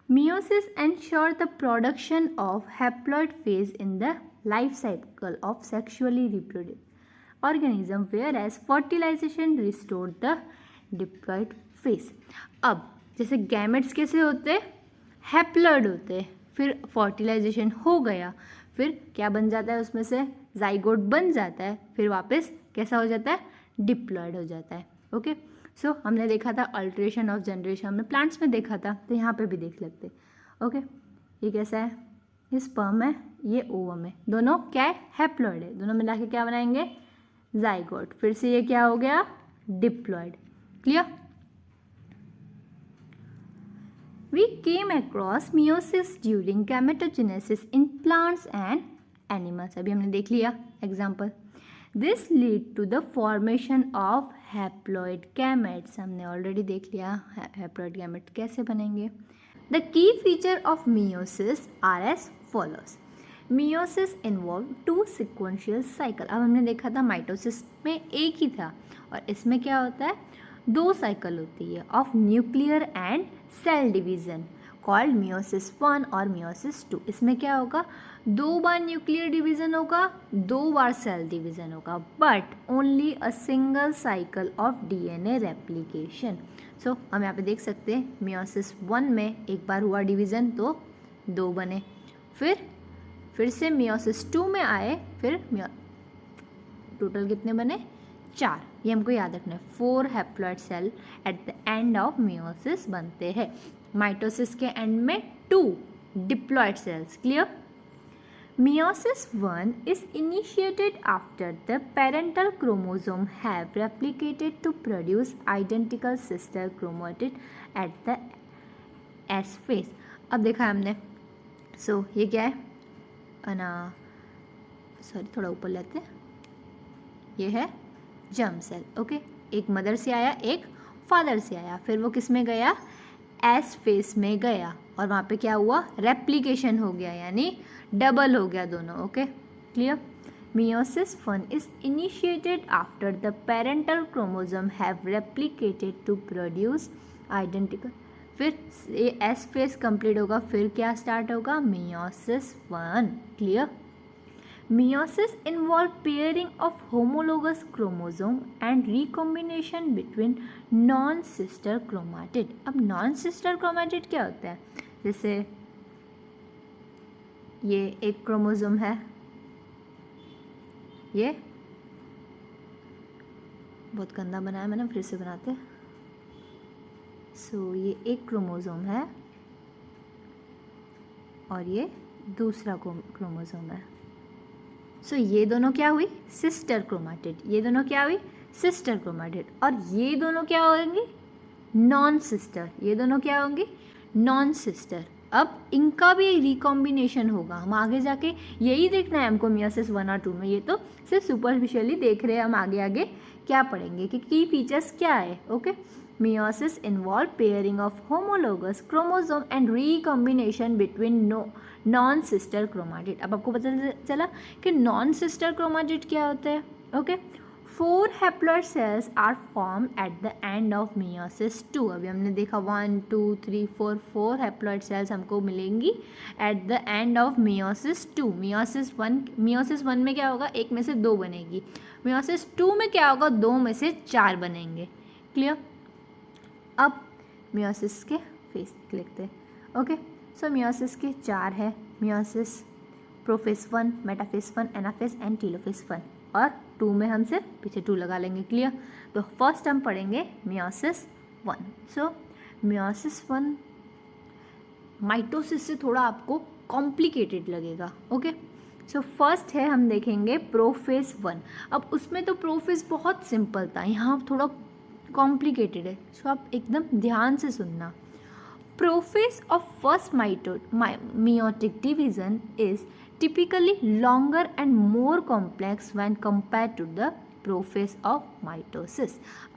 Meiosis ensure the production of haploid phase in the life cycle of sexually reproduce organism, whereas fertilisation restore the diploid phase. अब जैसे गैमेट्स कैसे होते हैं? हैप्लॉइड होते हैं. फिर फर्टिलाइजेशन हो गया, फिर क्या बन जाता है? उसमें से जाइगोट बन जाता है, फिर वापस कैसा हो जाता है? डिप्लॉइड हो जाता है. ओके, सो हमने देखा था अल्ट्रेशन ऑफ जनरेशन, हमने प्लांट्स में देखा था, तो यहाँ पे भी देख लेते. ओके, ये कैसा है? ये स्पर्म है, ये ओवम है, दोनों क्या है? हैप्लॉइड है. दोनों मिला के क्या बनाएंगे? जाइगोट. फिर से ये क्या हो गया? Diploid. Clear? We came across meiosis during gametogenesis in plants and animals. अभी हमने देख लिया example. This lead to the formation of haploid gametes. हमने ऑलरेडी देख लिया haploid gamete कैसे बनेंगे. The key feature of meiosis are as follows. Meiosis involve two sequential cycle. अब हमने देखा था माइटोसिस में एक ही था और इसमें क्या होता है? 2 साइकिल होती है of nuclear and cell division called meiosis 1 और मियोसिस 2. इसमें क्या होगा? 2 बार न्यूक्लियर डिवीजन होगा, 2 बार सेल डिवीजन होगा, but only a single cycle of DNA replication. So हम यहाँ पे देख सकते हैं मियोसिस 1 में एक बार हुआ डिवीजन तो 2 बने, फिर से मियोसिस 2 में आए, फिर टोटल कितने बने? 4. ये हमको याद रखना है. 4 haploid cell at the end of meiosis बनते हैं. माइटोसिस के एंड में 2 diploid cells. Clear? Meiosis 1 is initiated after the parental chromosome have replicated to produce identical sister chromatids at the S phase. अब देखा हमने. So ये क्या है ना, सॉरी थोड़ा ऊपर लेते हैं. ये है जर्म सेल. ओके, एक मदर से आया, एक फादर से आया, फिर वो किस में गया? एस फेस में गया और वहाँ पे क्या हुआ? रेप्लिकेशन हो गया, यानी डबल हो गया दोनों. Okay, clear? Meiosis 1 is initiated after the parental chromosome have replicated to produce identical फिर एस फेज कंप्लीट होगा, फिर क्या स्टार्ट होगा, meiosis 1। Clear. Meiosis involves pairing of homologous chromosome and recombination between non-sister chromatid। अब non-sister chromatid क्या होता है, जैसे ये एक क्रोमोसोम है, ये बहुत गंदा बनाया मैंने, फिर से बनाते हैं। सो ये एक क्रोमोसोम है और ये दूसरा क्रोमोसोम है। सो ये दोनों क्या हुई, सिस्टर क्रोमेटिड। ये दोनों क्या हुई, सिस्टर क्रोमेटिड। और ये दोनों क्या होंगी, नॉन सिस्टर। ये दोनों क्या होंगी, नॉन सिस्टर। अब इनका भी रिकॉम्बिनेशन होगा। हम आगे जाके यही देखना है हमको मियोसिस 1 और 2 में। ये तो सिर्फ सुपरफिशियली देख रहे हैं, हम आगे आगे क्या पढ़ेंगे कि की फीचर्स क्या है। Okay. Meiosis involve pairing of homologous chromosome and recombination between non-sister chromatid। अब आपको पता चला कि non-sister chromatid क्या होता है। Okay. 4 haploid cells are formed at the end of meiosis 2। अभी हमने देखा 1 2 3 4 4 haploid cells हमको मिलेंगी at the end of meiosis 2। meiosis 1 में क्या होगा, एक में से 2 बनेगी। meiosis 2 में क्या होगा, 2 में से 4 बनेंगे। क्लियर। अब मियोसिस के फेस लिखते हैं। ओके। सो मियोसिस के 4 है, meiosis prophase 1, metaphase 1, anaphase and telophase 1। और 2 में हम सिर्फ पीछे 2 लगा लेंगे। क्लियर। तो फर्स्ट हम पढ़ेंगे मियोसिस 1। सो मियोसिस 1 माइटोसिस से थोड़ा आपको कॉम्प्लिकेटेड लगेगा। ओके। सो फर्स्ट है, हम देखेंगे प्रोफेज 1। अब उसमें तो प्रोफेज बहुत सिंपल था, यहाँ थोड़ा कॉम्प्लिकेटेड है। सो आप एकदम ध्यान से सुनना। Prophase of first meiotic division is typically longer and more complex when compared to the prophase of mitosis.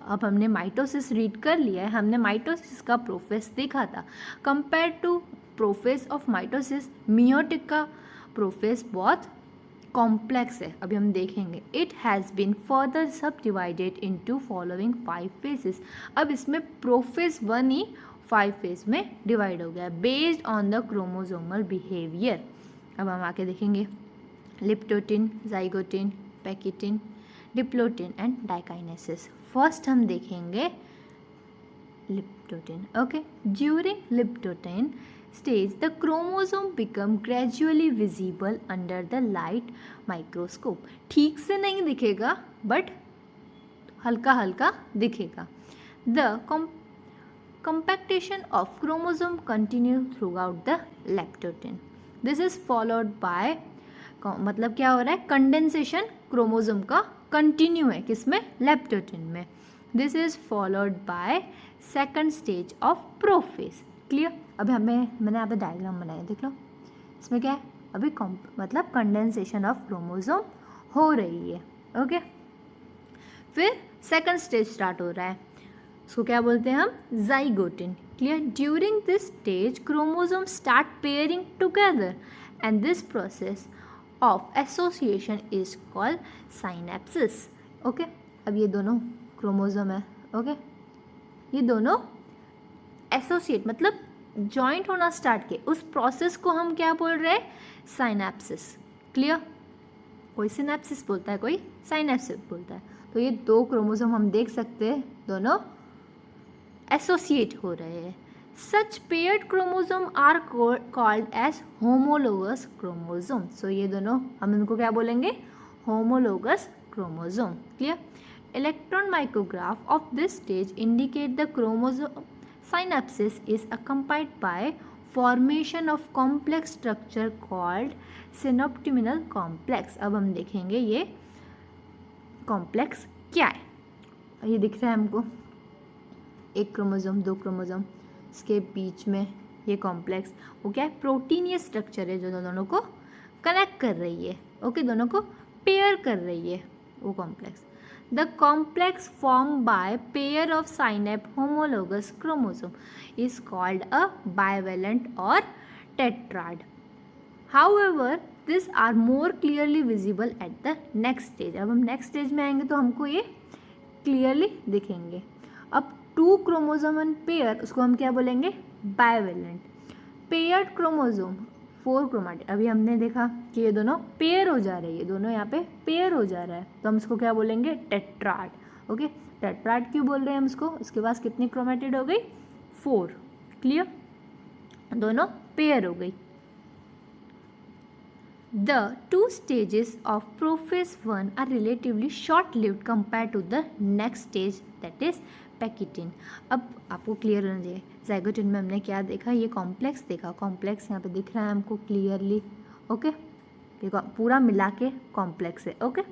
अब हमने माइटोसिस रीड कर लिया है, हमने माइटोसिस का प्रोफेज देखा था। Compare to prophase of mitosis, meiotic का प्रोफेज बहुत कॉम्प्लेक्स है। अभी हम देखेंगे। It has been further subdivided into following 5 phases. अब इसमें प्रोफेज 1 ही 5 फेज में डिवाइड हो गया based on the chromosomal behaviour. अब हम आके देखेंगे leptotene, zygotene, pachytene, diplotene and diakinesis. First हम देखेंगे leptotene. Okay. During leptotene stage the chromosome become gradually visible under the light microscope। ठीक से नहीं दिखेगा बट हल्का हल्का दिखेगा। The compactation of chromosome continue throughout the lactotin। This is followed by, मतलब क्या हो रहा है, कंडेंसेशन क्रोमोसोम का कंटिन्यू है किसमें, लेप्टोटिन में। This is followed by second stage of prophase. Clear. अभी मैंने यहाँ पे डायग्राम बनाया, देख लो। इसमें क्या है, अभी मतलब कंडेंसेशन ऑफ क्रोमोसोम हो रही है। ओके। फिर सेकंड स्टेज स्टार्ट हो रहा है, उसको क्या बोलते हैं हम, zygotene. Clear. During this stage chromosome start pairing together and this process of association is called synapsis. Okay. अब ये दोनों क्रोमोसोम है। ओके। ये दोनों एसोसिएट मतलब जॉइंट होना स्टार्ट किए, उस प्रोसेस को हम क्या बोल रहे हैं, साइनेप्सिस। क्लियर। कोई सिनेप्सिस बोलता है, कोई साइनेप्सिस बोलता है। तो ये 2 क्रोमोसोम हम देख सकते हैं, दोनों एसोसिएट हो रहे हैं। Such paired chromosome are called as homologous chromosome. So ये दोनों हम इनको क्या बोलेंगे, homologous chromosome. Clear. Electron micrograph of this stage indicate the chromosome synapsis is accompanied by formation of complex structure called synaptominal complex। अब हम देखेंगे ये कॉम्प्लेक्स क्या है। ये दिख रहा है हमको, एक क्रोमोसोम, 2 क्रोमोसोम, इसके बीच में ये कॉम्प्लेक्स, वो क्या है, प्रोटीन ये स्ट्रक्चर है जो दोनों को कनेक्ट कर रही है। ओके। दोनों को पेयर कर रही है वो complex. The complex formed by pair of synapse homologous chromosome is called a bivalent or tetrad. However, these are more clearly visible at the next stage। अब हम नेक्स्ट स्टेज में आएंगे तो हमको ये क्लियरली दिखेंगे। अब टू क्रोमोसोम एंड पेयर, उसको हम क्या बोलेंगे, बाइवेलेंट। पेयर्ड क्रोमोसोम, 4 क्रोमैटिड, अभी हमने देखा कि ये दोनों पेयर हो जा रहे हैं, ये दोनों यहाँ पे पेयर हो जा रहा है, तो हम इसको क्या बोलेंगे, टेट्राड। ओके, टेट्राड क्यों बोल रहे हैं हम इसको, इसके पास कितनी क्रोमैटिड हो गई, 4। क्लियर, दोनों पेयर हो गई। The two stages of prophase 1 are relatively short-lived compared to the next stage, that is पैकिटिन। अब आपको क्लियर होना चाहिए, ज़ाइगोटिन में हमने क्या देखा, ये कॉम्प्लेक्स देखा, कॉम्प्लेक्स यहाँ पे दिख रहा है हमको क्लियरली। ओके, ये पूरा मिला के कॉम्प्लेक्स है। ओके,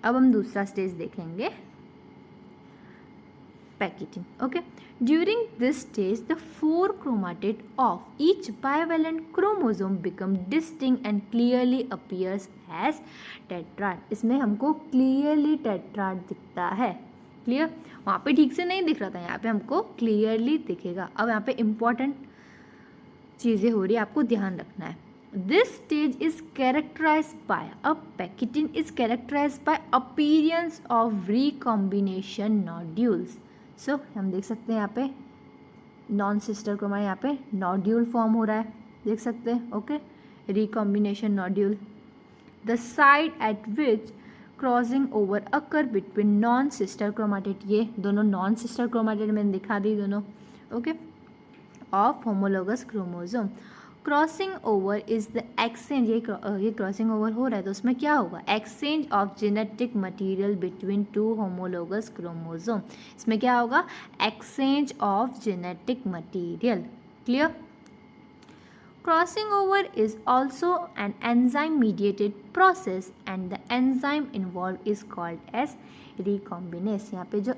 अब हम दूसरा स्टेज देखेंगे, pachytene. Okay, during this stage the 4 chromatid of each bivalent chromosome become distinct and clearly appears as tetrad। इसमें हमको क्लियरली टेट्राड दिखता है। क्लियर, वहाँ पे ठीक से नहीं दिख रहा था, यहाँ पे हमको क्लियरली दिखेगा। अब यहाँ पे इंपॉर्टेंट चीज़ें हो रही है, आपको ध्यान रखना है। This stage is characterized by, अब पैकिटिन is characterized by appearance of recombination nodules। सो हम देख सकते हैं यहाँ पे नॉन सिस्टर क्रोमा, यहाँ पे नॉड्यूल फॉर्म हो रहा है, देख सकते हैं। Okay, recombination nodule, the side eight which crossing over occur between non sister chromatid, ये दोनों नॉन सिस्टर क्रोमाटिड मैंने दिखा दी दोनों। Okay, of homologous chromosome. Crossing over is the exchange, ये क्रॉसिंग ओवर हो रहा है तो उसमें क्या होगा, exchange of genetic material between two homologous chromosome. इसमें क्या होगा, exchange of genetic material. Clear, crossing over is also an enzyme mediated process and the enzyme involve is called as recombinase. यहाँ पे जो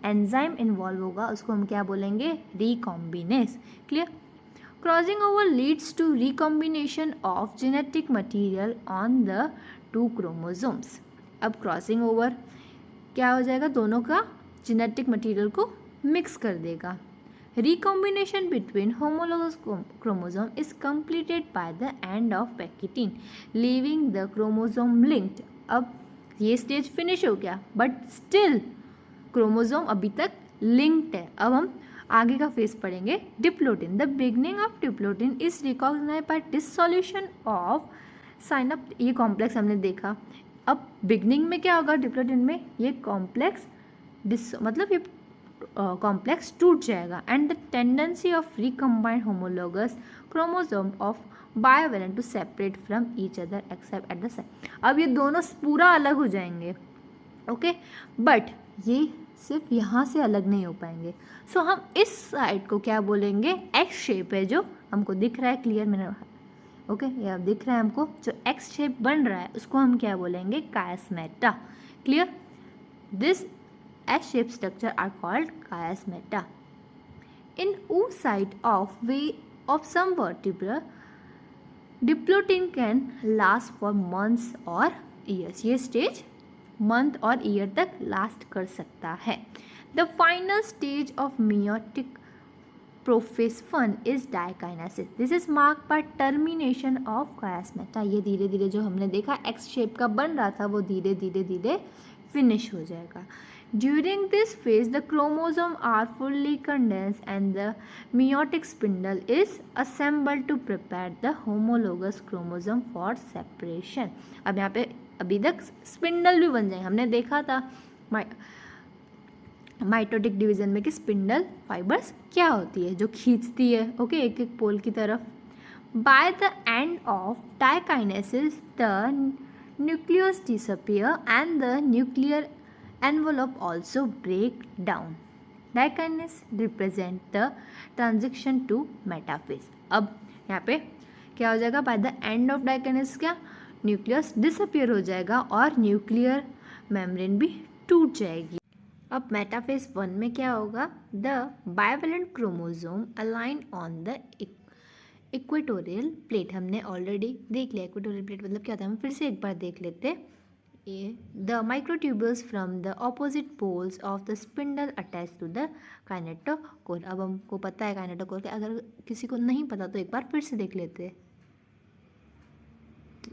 एंजाइम इन्वॉल्व होगा उसको हम क्या बोलेंगे, recombinase. Clear, crossing over leads to recombination of genetic material on the 2 chromosomes. अब crossing over क्या हो जाएगा, दोनों का जेनेटिक मटीरियल को मिक्स कर देगा। Recombination between homologous chromosome is completed by the end of pachytene, leaving the chromosome linked. अब ये स्टेज फिनिश हो गया, बट स्टिल क्रोमोसोम अभी तक लिंक्ड है। अब हम आगे का फेज पढ़ेंगे, diplotene. The beginning of diplotene is recognised by dissolution of synapse, ये कॉम्प्लेक्स हमने देखा। अब बिगनिंग में क्या होगा डिप्लोटिन में, ये कॉम्प्लेक्स मतलब ये कॉम्प्लेक्स टूट जाएगा, and the tendency of recombined homologous chromosome of bivalent to separate from each other except at the side. अब ये दोनों पूरा अलग हो जाएंगे। ओके, बट ये सिर्फ यहाँ से अलग नहीं हो पाएंगे। सो हम इस साइड को क्या बोलेंगे, एक्स शेप है जो हमको दिख रहा है, क्लियर मैंने, ओके ये दिख रहा है हमको, जो एक्स शेप बन रहा है उसको हम क्या बोलेंगे, chiasmata. Clear, this S shape structure are called chiasmata. In oocyte of way of some vertebra, diplotene can last for months और ईयर्स। ये स्टेज मंथ और ईयर तक लास्ट कर सकता है। The final stage of meiotic prophase 1 is diakinesis. This is marked by termination of chiasmata. ये धीरे धीरे जो हमने देखा एक्स शेप का बन रहा था वो धीरे धीरे धीरे फिनिश हो जाएगा। During this phase, the chromosome are fully condensed and the meiotic spindle is assembled to prepare the homologous chromosome for separation। अब यहाँ पे अभी तक स्पिंडल भी बन जाएंगे, हमने देखा था माइटोटिक डिवीजन में कि स्पिंडल फाइबर्स क्या होती है, जो खींचती है ओके एक एक पोल की तरफ। Bye the end of diakinesis the nucleus disappear and the nuclear envelope also break down. Dikinase represent the transition to metaphase। अब यहाँ पे क्या हो जाएगा, bye the end of diakinesis क्या न्यूक्लियस डिसअपियर हो जाएगा और न्यूक्लियर मेम्ब्रेन भी टूट जाएगी। अब मेटाफेज 1 में क्या होगा, the bivalent chromosome align on the equatorial plate. हमने ऑलरेडी देख लिया इक्वेटोरियल प्लेट मतलब क्या होता है, हम फिर से एक बार देख लेते हैं। The microtubules from the opposite poles of the spindle attached to the kinetochore। अब हमको पता है kinetochore, अगर किसी को नहीं पता तो एक बार फिर से देख लेते हैं।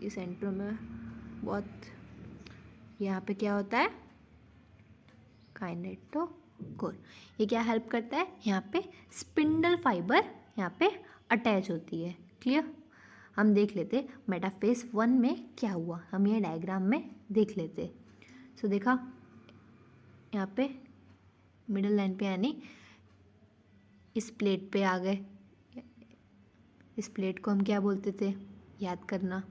ये सेंटर में बहुत यहाँ पे क्या होता है, काइनेटोकोर। कोर। ये क्या हेल्प करता है, यहाँ पे स्पिंडल फाइबर यहाँ पे अटैच होती है। क्लियर, हम देख लेते मेटाफेज 1 में क्या हुआ, हम ये डायग्राम में देख लेते। सो देखा यहाँ पे मिडल लाइन पे, यानी इस प्लेट पे आ गए। इस प्लेट को हम क्या बोलते थे, याद करना।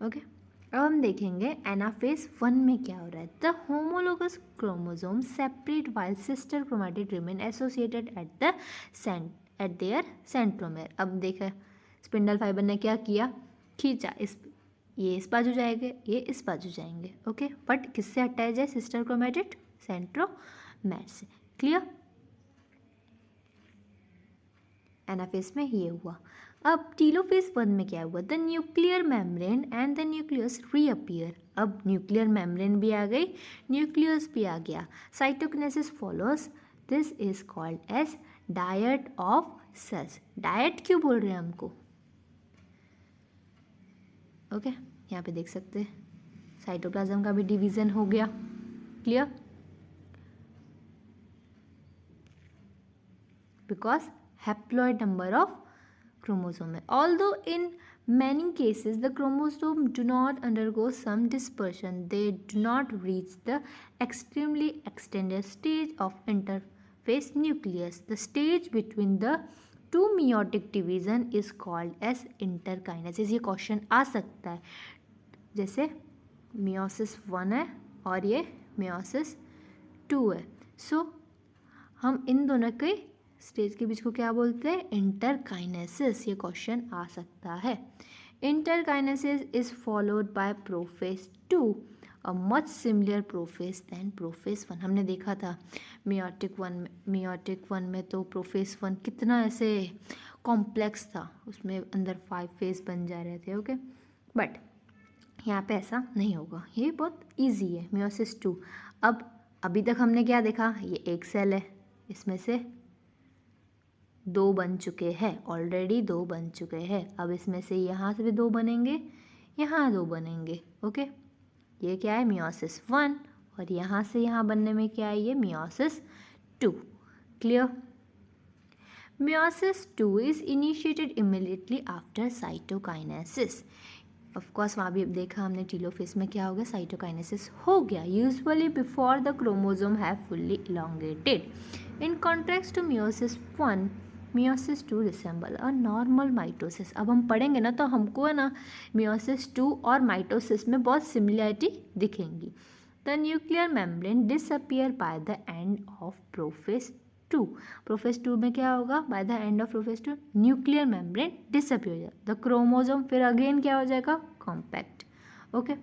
ओके, अब हम देखेंगे एनाफेज 1 में क्या हो रहा है। The homologous chromosome separate while sister chromatid remain associated eight there centromere. अब देखा स्पिंडल फाइबर ने क्या किया, खींचा, ये इस बाजू जाएंगे, ये इस बाजू जाएंगे। ओके, बट किससे अटैच है, सिस्टर क्रोमैटिड सेंट्रोमेर से। क्लियर, एनाफेज में ये हुआ। अब टीलोफेज 1 में क्या हुआ, the nuclear membrane and the nucleus reappear. अब न्यूक्लियर मेम्ब्रेन भी आ गई, न्यूक्लियस भी आ गया। Cytokinesis follows, this is called as dyad of cells. Dyad क्यों बोल रहे हैं हमको, ओके यहाँ पे देख सकते हैं साइटोप्लाज्म का भी डिवीजन हो गया। Clear, because haploid number of chromosome है। Although in many cases the chromosome do not undergo some dispersion, they do not reach the extremely extended stage of interphase nucleus. The stage between the two meiotic division is called as interkinesis। ये question आ सकता है, जैसे meiosis 1 है और ये meiosis 2 है। सो हम इन दोनों के स्टेज के बीच को क्या बोलते हैं, इंटरकाइनेसिस। ये क्वेश्चन आ सकता है। Interkinesis is followed by prophase 2, a much similar prophase than prophase 1। हमने देखा था मियोटिक वन में तो प्रोफेज 1 कितना ऐसे कॉम्प्लेक्स था, उसमें अंदर 5 फेज बन जा रहे थे। ओके, बट यहाँ पे ऐसा नहीं होगा, ये बहुत ईजी है। मियोसिस 2, अब अभी तक हमने क्या देखा, ये एक सेल है, इसमें से 2 बन चुके हैं, ऑलरेडी 2 बन चुके हैं। अब इसमें से यहाँ से भी 2 बनेंगे, यहाँ 2 बनेंगे। ओके, ये क्या है, मियोसिस 1, और यहाँ से यहाँ बनने में क्या है, ये meiosis 2। Clear, meiosis 2 is initiated immediately after cytokinesis. Of course वहाँ भी अब देखा हमने टीलोफेज में क्या हो गया, साइटोकाइनेसिस हो गया, usually before the chromosome have fully elongated. In contrast to meiosis 1, meiosis 2 resemble a normal mitosis. अब हम पढ़ेंगे ना, तो हमको है ना मियोसिस 2 और माइटोसिस में बहुत सिमिलरिटी दिखेंगी। The nuclear membrane disappear bye the end of prophase 2। Prophase 2 में क्या होगा, bye the end of prophase 2 nuclear membrane disappear हो जाएगा, द क्रोमोसोम फिर अगेन क्या हो जाएगा, कॉम्पैक्ट। ओके,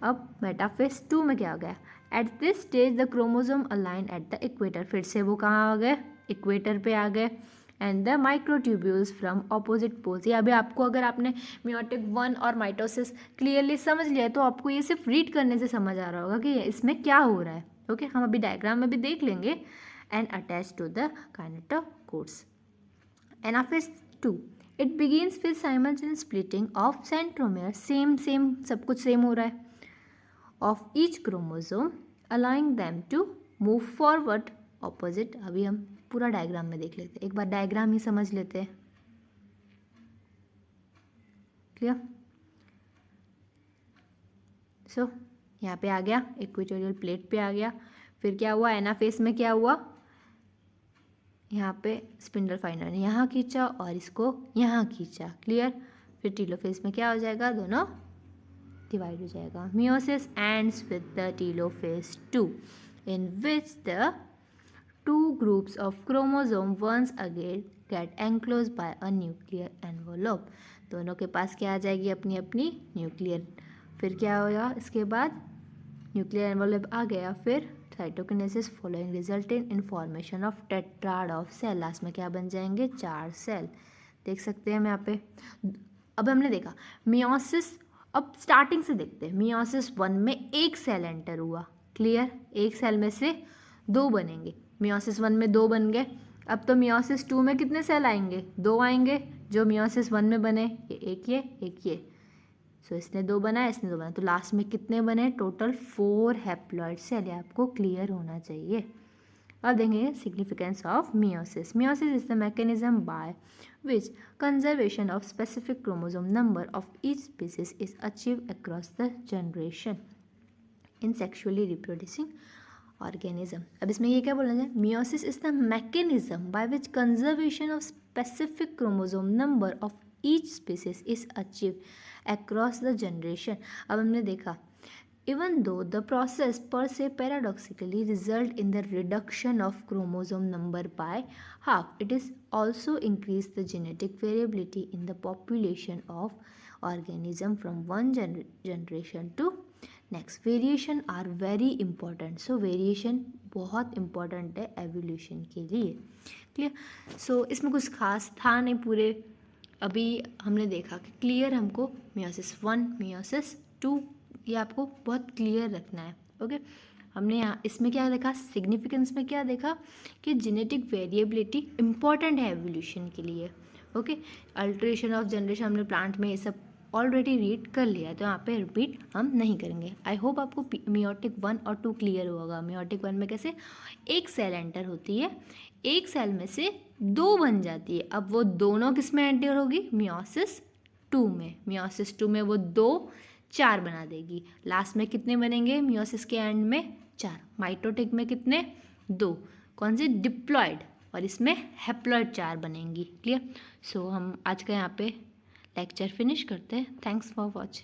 अब मेटाफेज 2 में क्या हो गया, at this stage the chromosome align at the equator. फिर से वो कहाँ आ गए, इक्वेटर पे आ गए। And the microtubules from opposite poles. ये अभी आपको, अगर आपने मियोटिक 1 और माइटोसिस क्लियरली समझ लिया तो आपको ये सिर्फ रीड करने से समझ आ रहा होगा कि इसमें क्या हो रहा है। ओके, हम अभी डायग्राम में भी देख लेंगे। And attach to the kinetochores. Anaphase 2, it begins with simultaneous splitting of centromere. Same सब कुछ सेम हो रहा है, of each chromosome allowing them to move forward opposite. अभी हम पूरा डायग्राम में देख लेते हैं, एक बार डायग्राम ही समझ लेते हैं। क्लियर, सो यहाँ पे आ गया, इक्वेटोरियल प्लेट पे आ गया। फिर क्या हुआ, एनाफेज में क्या हुआ, यहाँ पे स्पिंडल फाइबर ने यहाँ खींचा और इसको यहाँ खींचा। क्लियर, फिर टीलोफेज में क्या हो जाएगा, दोनों डिवाइड हो जाएगा। Meiosis ends with the telophase 2 in which the two groups of chromosome once again get enclosed by a nuclear envelope। दोनों के पास क्या आ जाएगी, अपनी अपनी न्यूक्लियर। फिर क्या होगा, इसके बाद न्यूक्लियर एनवेलप आ गया, फिर cytokinesis following result in formation of tetrad of cell. Last में क्या बन जाएंगे, 4 सेल। देख सकते हैं हम यहाँ पे। अब हमने देखा मियोसिस, अब स्टार्टिंग से देखते हैं। मियोसिस 1 में एक सेल एंटर हुआ। क्लियर, एक सेल में से 2 बनेंगे। मियोसिस 1 में 2 बन गए। अब तो मियोसिस 2 में कितने सेल आएंगे, 2 आएंगे। जो मियोसिस 1 में बने, ये एक ये। सो इसने 2 बनाया, इसने 2 बनाया, तो लास्ट में कितने बने, टोटल 4 हैप्लॉइड सेल। आपको क्लियर होना चाहिए। अब देखेंगे significance of meiosis. Meiosis is the mechanism bye which conservation of specific chromosome number of each species is achieved across the generation in sexually reproducing organism. अब इसमें ये क्या बोलना है, meiosis is the mechanism by which conservation of specific chromosome number of each species is achieved across the generation. अब हमने देखा even though the process per se paradoxically result in the reduction of chromosome number by half, it is also increase the genetic variability in the population of organism from one generation to next. Variation are very important, so variation बहुत important है evolution के लिए. Clear. सो इसमें कुछ खास था नहीं, पूरे अभी हमने देखा कि क्लियर हमको मियोसिस 1 मियोसिस 2 ये आपको बहुत क्लियर रखना है. ओके. हमने यहाँ इसमें क्या देखा, सिग्निफिकेंस में क्या देखा कि जेनेटिक वेरिएबिलिटी इम्पॉर्टेंट है एवोल्यूशन के लिए. ओके. अल्ट्रेशन ऑफ जनरेशन हमने प्लांट में ये सब ऑलरेडी रीड कर लिया है, तो यहाँ पे रिपीट हम नहीं करेंगे. आई होप आपको मियोटिक 1 और 2 क्लियर होगा. मियोटिक 1 में कैसे एक सेल एंटर होती है, एक सेल में से 2 बन जाती है. अब वो दोनों किस में एंटर होगी, मियोसिस 2 में. मियोसिस 2 में वो 2 4 बना देगी. लास्ट में कितने बनेंगे मियोसिस के एंड में, 4. माइटोटिक में कितने, 2. कौन से, डिप्लॉयड. और इसमें हैप्लॉयड 4 बनेंगी. क्लियर. सो हम आज का यहाँ पे लेक्चर फिनिश करते हैं. Thanks for watching.